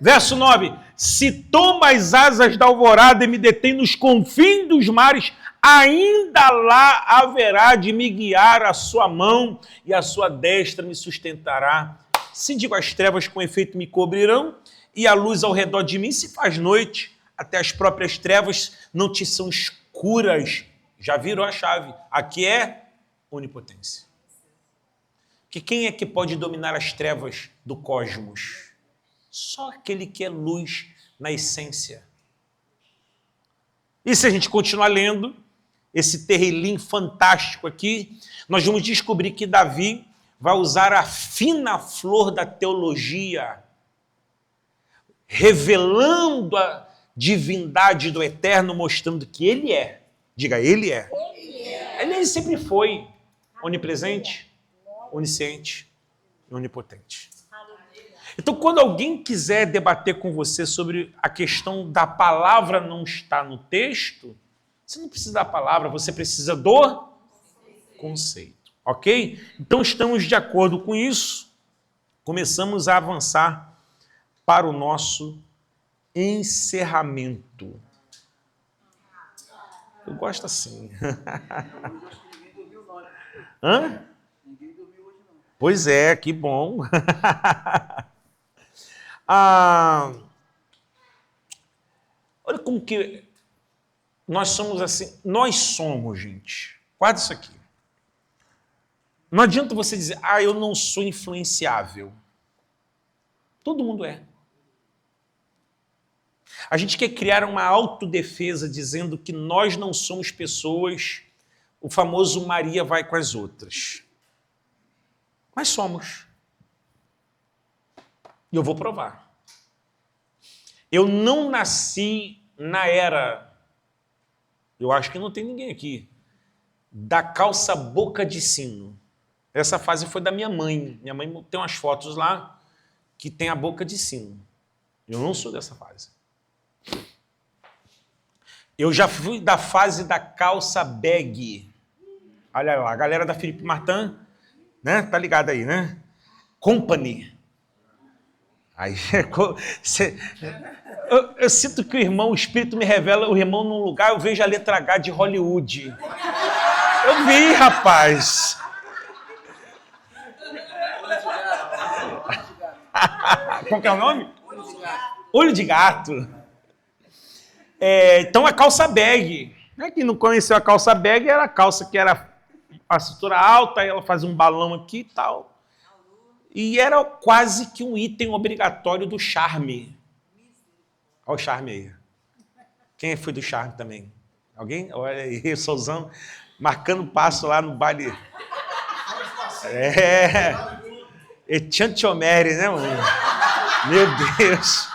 verso 9. Se toma as asas da alvorada e me detém nos confins dos mares, ainda lá haverá de me guiar a sua mão e a sua destra me sustentará. Se digo as trevas com efeito me cobrirão e a luz ao redor de mim se faz noite, até as próprias trevas não te são escuras. Já viram a chave? Aqui é onipotência. Que quem é que pode dominar as trevas do cosmos? Só aquele que é luz na essência. E se a gente continuar lendo esse terrilim fantástico aqui, nós vamos descobrir que Davi vai usar a fina flor da teologia, revelando a divindade do Eterno, mostrando que Ele é. Diga, Ele é. Ele sempre foi onipresente, onisciente e onipotente. Então, quando alguém quiser debater com você sobre a questão da palavra não estar no texto, você não precisa da palavra, você precisa do conceito, ok? Então, estamos de acordo com isso, começamos a avançar para o nosso encerramento. Eu gosto assim. Ninguém dormiu não. Hã? Ninguém dormiu hoje não. Pois é, que bom. Olha como que nós somos assim. Nós somos, gente. Guarda isso aqui. Não adianta você dizer, eu não sou influenciável. Todo mundo é. A gente quer criar uma autodefesa dizendo que nós não somos pessoas, o famoso Maria vai com as outras. Mas somos. E eu vou provar. Eu não nasci na era, eu acho que não tem ninguém aqui, da calça boca de sino. Essa fase foi da minha mãe. Minha mãe tem umas fotos lá que tem a boca de sino. Eu não sou dessa fase. Eu já fui da fase da calça bag. Olha lá, a galera da Felipe Martin, né? Tá ligada aí, né? Company. Aí, eu sinto que o Espírito me revela o irmão num lugar, eu vejo a letra H de Hollywood. Eu vi, rapaz. Qual que é o nome? Olho de gato. Então a calça bag. Quem não conheceu a calça bag era a calça que era a cintura alta, aí ela fazia um balão aqui e tal. E era quase que um item obrigatório do charme. Olha o charme aí. Quem foi do charme também? Alguém? Olha aí, Souzão marcando passo lá no baile. Etiantiomere, né, mano? Meu Deus.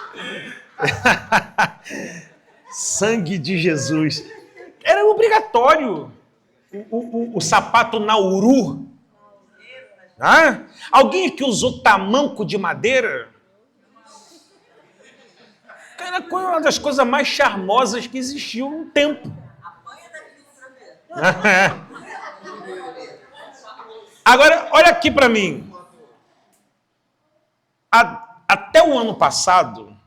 Sangue de Jesus. Era obrigatório. O sapato Nauru. Alguém que usou tamanco de madeira? Era uma das coisas mais charmosas que existiu no tempo. Agora, olha aqui para mim. Até o ano passado,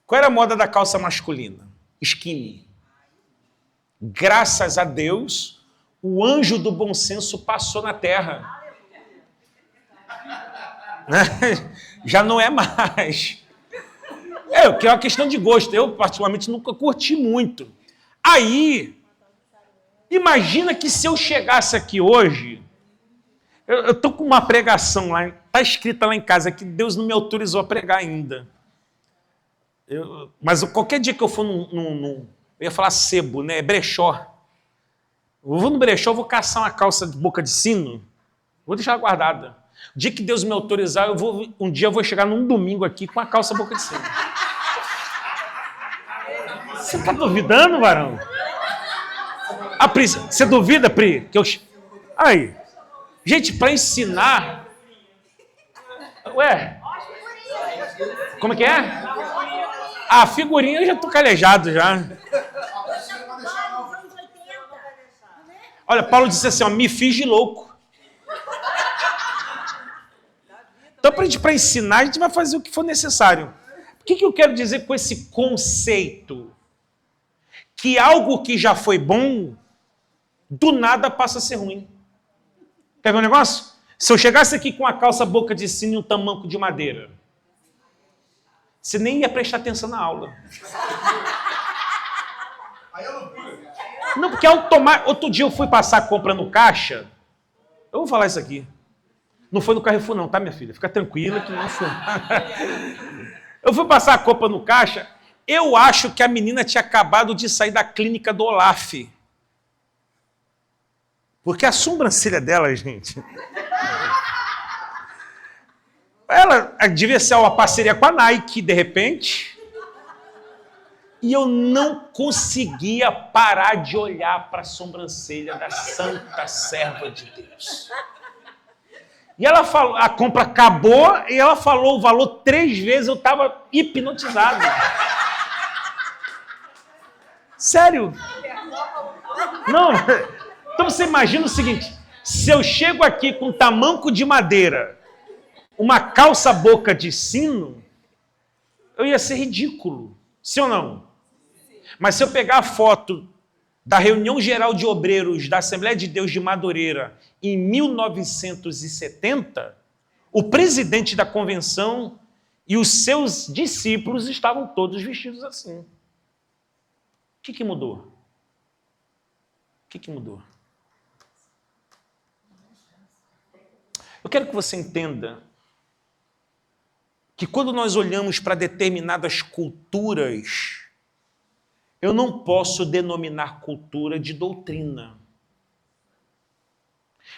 qual era a moda da calça masculina? Skinny. Graças a Deus, o anjo do bom senso passou na terra. Já não é mais. Que é uma questão de gosto. Eu, particularmente, nunca curti muito. Aí, imagina que se eu chegasse aqui hoje, eu estou com uma pregação lá, está escrita lá em casa, que Deus não me autorizou a pregar ainda. Mas qualquer dia que eu for eu ia falar sebo, né? Brechó. Eu vou no brechó, eu vou caçar uma calça de boca de sino, vou deixar ela guardada. O dia que Deus me autorizar, um dia eu vou chegar num domingo aqui com a calça boca de sino. Você está duvidando, varão? Pri, você duvida, Pri? Aí. Gente, para ensinar... Como é que é? A figurinha eu já tô calejado já. Olha, Paulo disse assim, ó, me fiz de louco. Então, para ensinar, a gente vai fazer o que for necessário. O que eu quero dizer com esse conceito? Que algo que já foi bom, do nada passa a ser ruim. Quer ver um negócio? Se eu chegasse aqui com a calça boca de sino e um tamanco de madeira, você nem ia prestar atenção na aula. Não, porque outro dia eu fui passar a compra no caixa. Eu vou falar isso aqui. Não foi no Carrefour não, tá, minha filha? Fica tranquila que não foi. Eu fui passar a compra no caixa. Eu acho que a menina tinha acabado de sair da clínica do Olaf. Porque a sobrancelha dela, gente... Ela devia ser uma parceria com a Nike, de repente. E eu não conseguia parar de olhar para a sobrancelha da santa serva de Deus. E ela falou, a compra acabou e ela falou o valor 3 vezes, eu estava hipnotizado. Sério? Não, então você imagina o seguinte, se eu chego aqui com um tamanco de madeira, uma calça boca de sino, eu ia ser ridículo, sim ou não? Mas se eu pegar a foto da reunião geral de obreiros da Assembleia de Deus de Madureira em 1970, o presidente da convenção e os seus discípulos estavam todos vestidos assim. O que mudou? O que mudou? Eu quero que você entenda que quando nós olhamos para determinadas culturas, eu não posso denominar cultura de doutrina.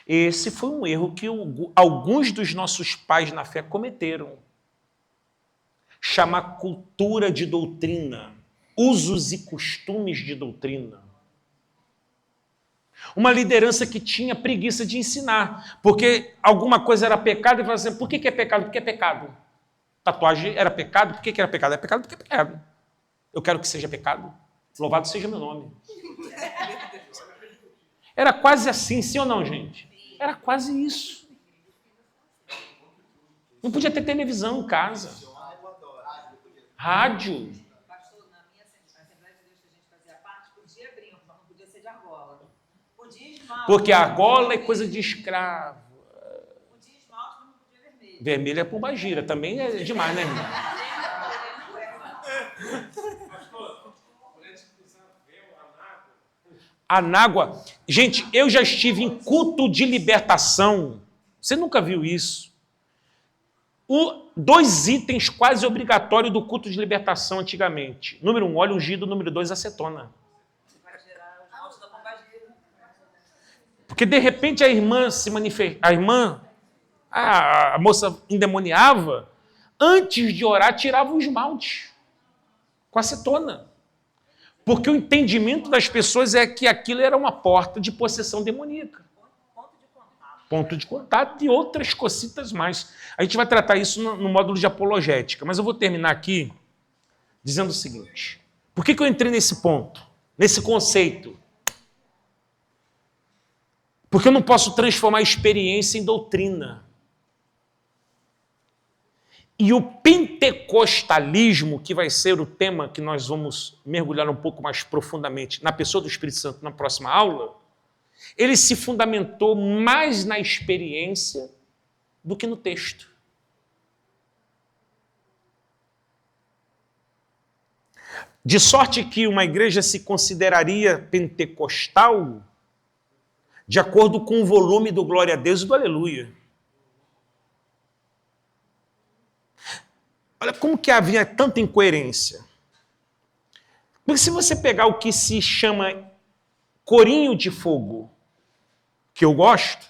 Esse foi um erro que alguns dos nossos pais na fé cometeram. Chamar cultura de doutrina, usos e costumes de doutrina. Uma liderança que tinha preguiça de ensinar, porque alguma coisa era pecado e falava assim, por que é pecado? Porque é pecado. Tatuagem era pecado? Por que era pecado? É pecado porque é pecado. Eu quero que seja pecado. Louvado seja meu nome. Era quase assim, sim ou não, gente? Era quase isso. Não podia ter televisão em casa. Rádio. Pastor, na minha Assembleia de Deus que a gente fazia parte, podia brinco, mas não podia ser de argola. Podia esmalte. Porque a argola é coisa de escravo. Podia esmalte, mas não podia vermelho. Vermelho é pombagira, também é demais, né, irmão? Anágua. Gente, eu já estive em culto de libertação. Você nunca viu isso? 2 itens quase obrigatórios do culto de libertação antigamente. Número 1, óleo ungido. Número 2, acetona. Vai gerar os maus da pombagira. Porque de repente a irmã se manifesta, a moça endemoniava, antes de orar tirava o esmalte com acetona. Porque o entendimento das pessoas é que aquilo era uma porta de possessão demoníaca. Ponto de contato e outras cocitas mais. A gente vai tratar isso no módulo de apologética, mas eu vou terminar aqui dizendo o seguinte. Por que eu entrei nesse ponto, nesse conceito? Porque eu não posso transformar a experiência em doutrina. E o pentecostalismo, que vai ser o tema que nós vamos mergulhar um pouco mais profundamente na pessoa do Espírito Santo na próxima aula, ele se fundamentou mais na experiência do que no texto. De sorte que uma igreja se consideraria pentecostal de acordo com o volume do glória a Deus e do aleluia. Olha como que havia tanta incoerência. Porque se você pegar o que se chama corinho de fogo, que eu gosto,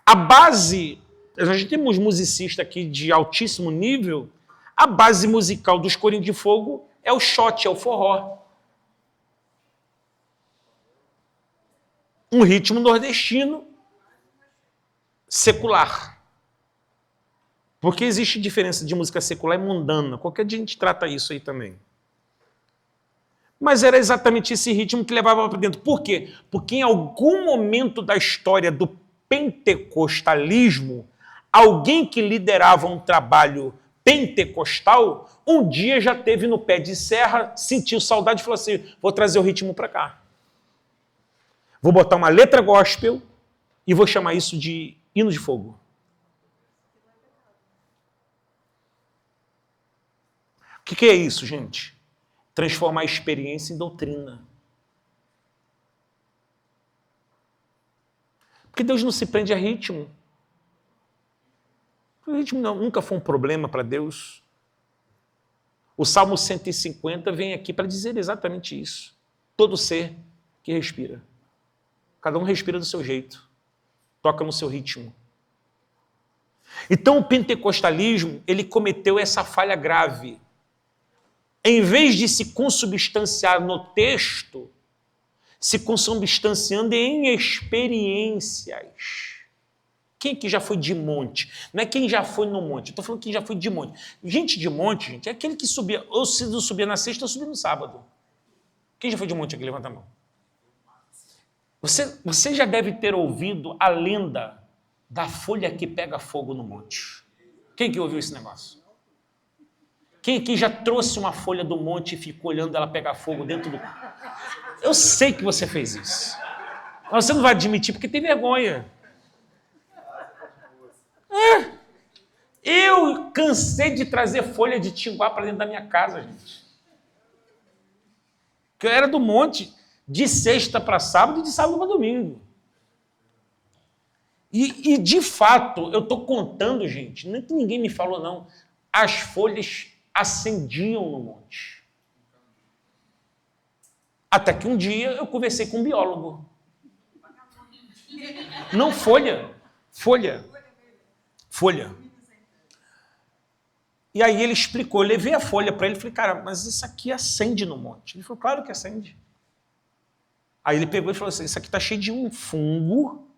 a base, a gente temos musicistas aqui de altíssimo nível, a base musical dos corinhos de fogo é o shot, é o forró. Um ritmo nordestino secular. Porque existe diferença de música secular e mundana. Qualquer dia a gente trata isso aí também. Mas era exatamente esse ritmo que levava para dentro. Por quê? Porque em algum momento da história do pentecostalismo, alguém que liderava um trabalho pentecostal, um dia já teve no pé de serra, sentiu saudade e falou assim, vou trazer o ritmo para cá. Vou botar uma letra gospel e vou chamar isso de hino de fogo. O que é isso, gente? Transformar a experiência em doutrina. Porque Deus não se prende a ritmo. O ritmo nunca foi um problema para Deus. O Salmo 150 vem aqui para dizer exatamente isso. Todo ser que respira. Cada um respira do seu jeito. Toca no seu ritmo. Então o pentecostalismo, ele cometeu essa falha grave. Em vez de se consubstanciar no texto, se consubstanciando em experiências. Quem que já foi de monte? Não é quem já foi no monte, eu estou falando quem já foi de monte. Gente de monte, gente, é aquele que subia, ou se não subia na sexta, ou subia no sábado. Quem já foi de monte aqui? Levanta a mão. Você já deve ter ouvido a lenda da folha que pega fogo no monte. Quem que ouviu esse negócio? Quem aqui já trouxe uma folha do monte e ficou olhando ela pegar fogo dentro do... Eu sei que você fez isso. Mas você não vai admitir porque tem vergonha. Eu cansei de trazer folha de tinguá para dentro da minha casa, gente. Que eu era do monte de sexta para sábado e de sábado para domingo. E de fato, eu estou contando, gente, não é que ninguém me falou, não. As folhas acendiam no monte. Até que um dia eu conversei com um biólogo. Não, folha. E aí ele explicou, eu levei a folha para ele e falei, cara, mas isso aqui acende no monte. Ele falou, claro que acende. Aí ele pegou e falou assim, isso aqui está cheio de um fungo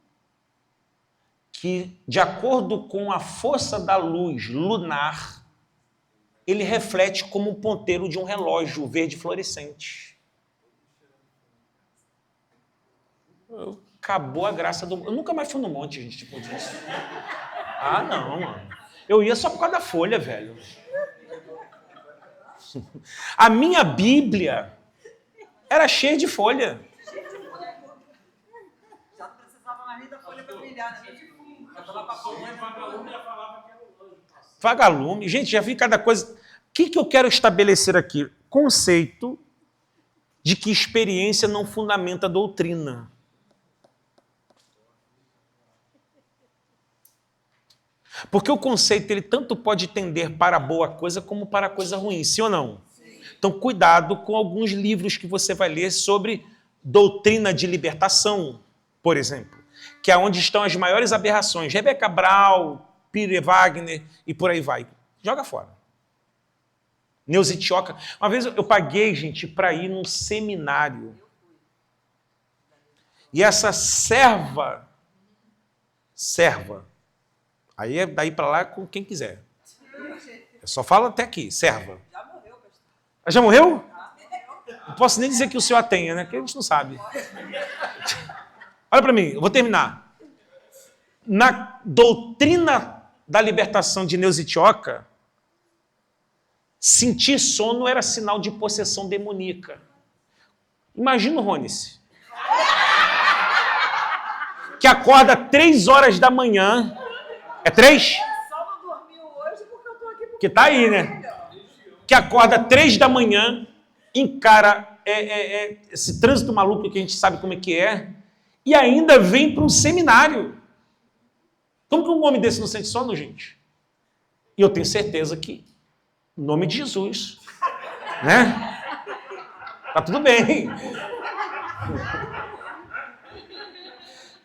que, de acordo com a força da luz lunar, ele reflete como um ponteiro de um relógio verde fluorescente. Acabou a graça do... Eu nunca mais fui no monte, gente, tipo disso. Ah, não, mano. Eu ia só por causa da folha, velho. A minha Bíblia era cheia de folha. Já não precisava mais nem da folha para brilhar, né? Vagalume. Gente, já vi cada coisa. O que eu quero estabelecer aqui? Conceito de que experiência não fundamenta a doutrina. Porque o conceito ele tanto pode tender para a boa coisa como para a coisa ruim, sim ou não? Sim. Então, cuidado com alguns livros que você vai ler sobre doutrina de libertação, por exemplo, que é onde estão as maiores aberrações. Rebecca Brown, Peter Wagner e por aí vai. Joga fora. Neuza Itioca. Uma vez eu paguei, gente, para ir num seminário. E essa serva, aí é daí para lá com quem quiser. Eu só falo até aqui, serva. Já morreu, pastor. Já morreu? Não posso nem dizer que o senhor a tenha, né? Porque a gente não sabe. Olha para mim, eu vou terminar. Na doutrina da libertação de Neuza Itioca, sentir sono era sinal de possessão demoníaca. Imagina o Ronice, que acorda 3 horas da manhã. É 3? Só não dormiu hoje porque eu tô aqui. Que tá aí, né? Que acorda 3 da manhã, encara esse trânsito maluco que a gente sabe como é que é, e ainda vem para um seminário. Como que um homem desse não sente sono, gente? E eu tenho certeza que, em nome de Jesus, né? Tá tudo bem.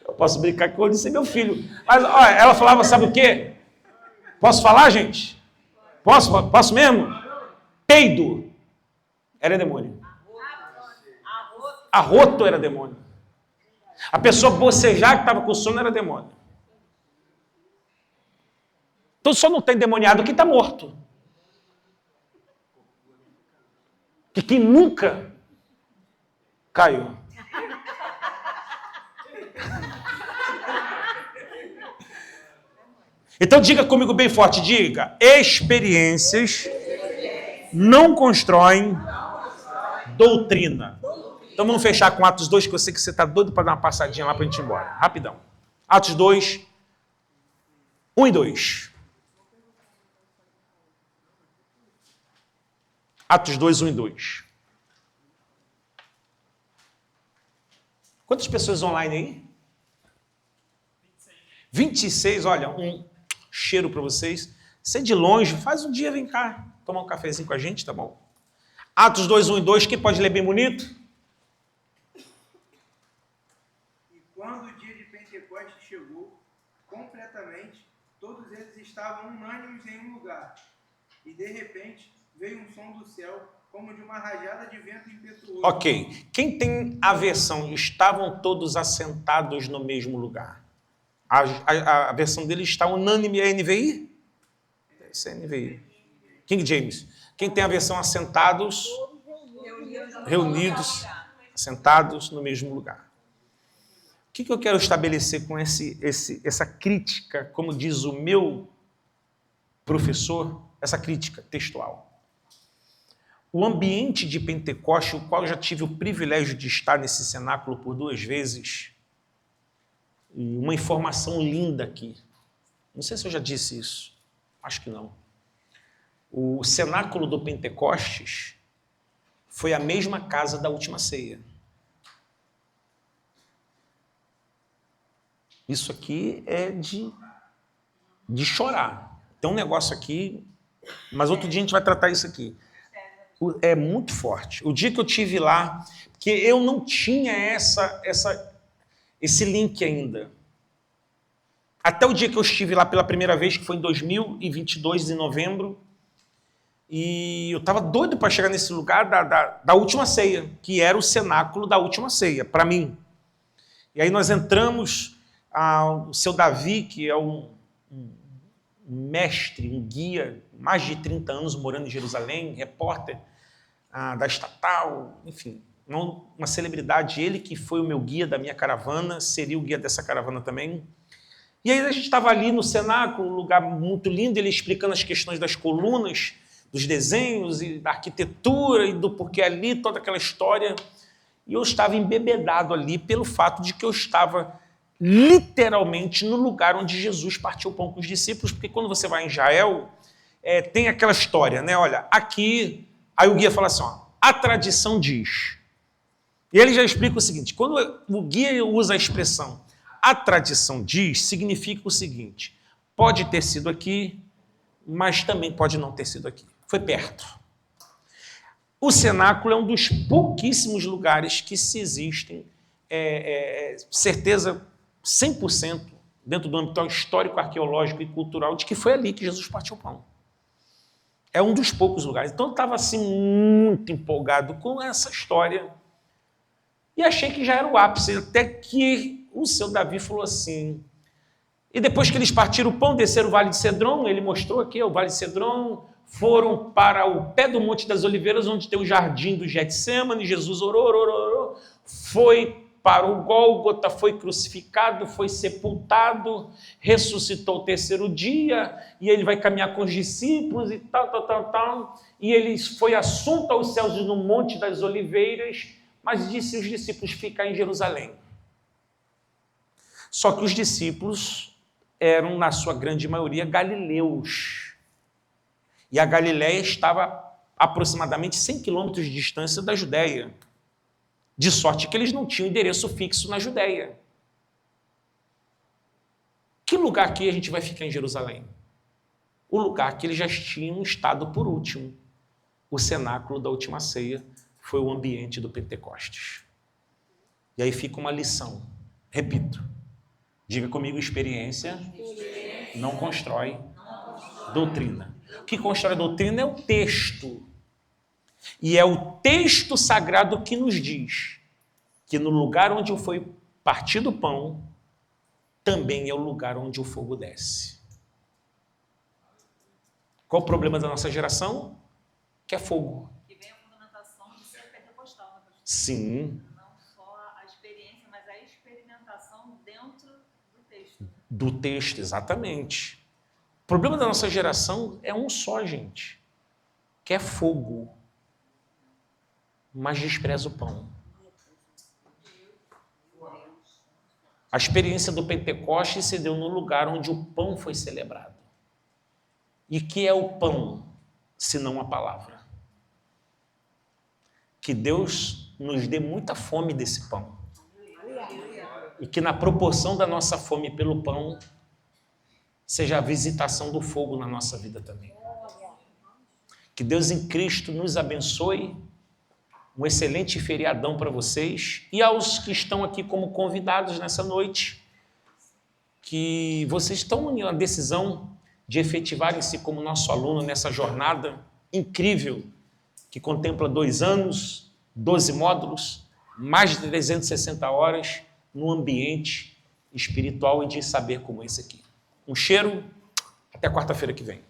Eu posso brincar que eu disse meu filho. Mas, olha, ela falava, sabe o quê? Posso falar, gente? Posso mesmo? Peido era demônio. Arroto era demônio. A pessoa bocejar que estava com sono era demônio. Então só não está endemoniado quem está morto. Que quem nunca caiu. Então diga comigo bem forte, diga, experiências não constroem doutrina. Então vamos fechar com Atos 2, que eu sei que você está doido para dar uma passadinha lá para a gente ir embora. Rapidão. Atos 2, 1 e 2. Atos 2, 1 e 2. Quantas pessoas online aí? 26, olha, um cheiro para vocês. Você de longe, faz um dia, vem cá, tomar um cafezinho com a gente, tá bom? Atos 2, 1 e 2, quem pode ler bem bonito? E quando o dia de Pentecostes chegou, completamente, todos eles estavam unânimes em um lugar. E de repente, veio um som do céu, como de uma rajada de vento impetuoso. Ok. Quem tem a versão, estavam todos assentados no mesmo lugar? A versão dele está unânime, é NVI? Deve ser NVI. King James. Quem tem a versão assentados, reunidos, assentados no mesmo lugar. O que eu quero estabelecer com essa crítica, como diz o meu professor, essa crítica textual? O ambiente de Pentecoste, o qual eu já tive o privilégio de estar nesse cenáculo por 2 vezes, e uma informação linda aqui. Não sei se eu já disse isso. Acho que não. O cenáculo do Pentecostes foi a mesma casa da última ceia. Isso aqui é de chorar. Tem um negócio aqui, mas outro dia a gente vai tratar isso aqui. É muito forte. O dia que eu tive lá, porque eu não tinha esse link ainda. Até o dia que eu estive lá pela primeira vez, que foi em 2022, em novembro, e eu estava doido para chegar nesse lugar da última ceia, que era o cenáculo da última ceia, para mim. E aí nós entramos, o seu Davi, que é um mestre, um guia, mais de 30 anos morando em Jerusalém, repórter da Estatal, enfim, uma celebridade, ele que foi o meu guia da minha caravana, seria o guia dessa caravana também. E aí a gente estava ali no cenáculo, um lugar muito lindo, ele explicando as questões das colunas, dos desenhos e da arquitetura e do porquê ali, toda aquela história. E eu estava embebedado ali pelo fato de que eu estava literalmente no lugar onde Jesus partiu o pão com os discípulos, porque quando você vai em Israel, tem aquela história, né? Olha, aqui, aí o guia fala assim, ó, a tradição diz. E ele já explica o seguinte, quando o guia usa a expressão a tradição diz, significa o seguinte, pode ter sido aqui, mas também pode não ter sido aqui. Foi perto. O cenáculo é um dos pouquíssimos lugares que se existem, certeza 100%, dentro do âmbito histórico, arqueológico e cultural, de que foi ali que Jesus partiu o pão. É um dos poucos lugares. Então eu estava assim, muito empolgado com essa história e achei que já era o ápice, até que o seu Davi falou assim, e depois que eles partiram o pão, desceram o Vale de Cedron, ele mostrou aqui, o Vale de Cedron, foram para o pé do Monte das Oliveiras, onde tem o jardim do Getsêmani, Jesus orou, foi para o Gólgota, foi crucificado, foi sepultado, ressuscitou o 3º dia, e ele vai caminhar com os discípulos e tal, e ele foi assunto aos céus no Monte das Oliveiras, mas disse aos discípulos ficar em Jerusalém. Só que os discípulos eram, na sua grande maioria, galileus. E a Galileia estava a aproximadamente 100 quilômetros de distância da Judéia. De sorte que eles não tinham endereço fixo na Judéia. Que lugar que a gente vai ficar em Jerusalém? O lugar que eles já tinham estado por último. O cenáculo da última ceia foi o ambiente do Pentecostes. E aí fica uma lição. Repito. Diga comigo, experiência não constrói doutrina. O que constrói doutrina é o texto. E é o texto sagrado que nos diz que no lugar onde foi partido o pão, também é o lugar onde o fogo desce. Qual o problema da nossa geração? Que é fogo. Que vem a fundamentação de ser pentecostal, né, pastor? Sim, Não só a experiência, mas a experimentação dentro do texto. do texto, exatamente. O problema da nossa geração é um só, gente. Que é fogo. Mas despreza o pão. A experiência do Pentecoste se deu no lugar onde o pão foi celebrado. E que é o pão, se não a palavra? Que Deus nos dê muita fome desse pão. E que na proporção da nossa fome pelo pão, seja a visitação do fogo na nossa vida também. Que Deus em Cristo nos abençoe. Um excelente feriadão para vocês e aos que estão aqui como convidados nessa noite, que vocês estão na decisão de efetivarem-se como nosso aluno nessa jornada incrível que contempla 2 anos, 12 módulos, mais de 360 horas num ambiente espiritual e de saber como esse aqui. Um cheiro, até quarta-feira que vem.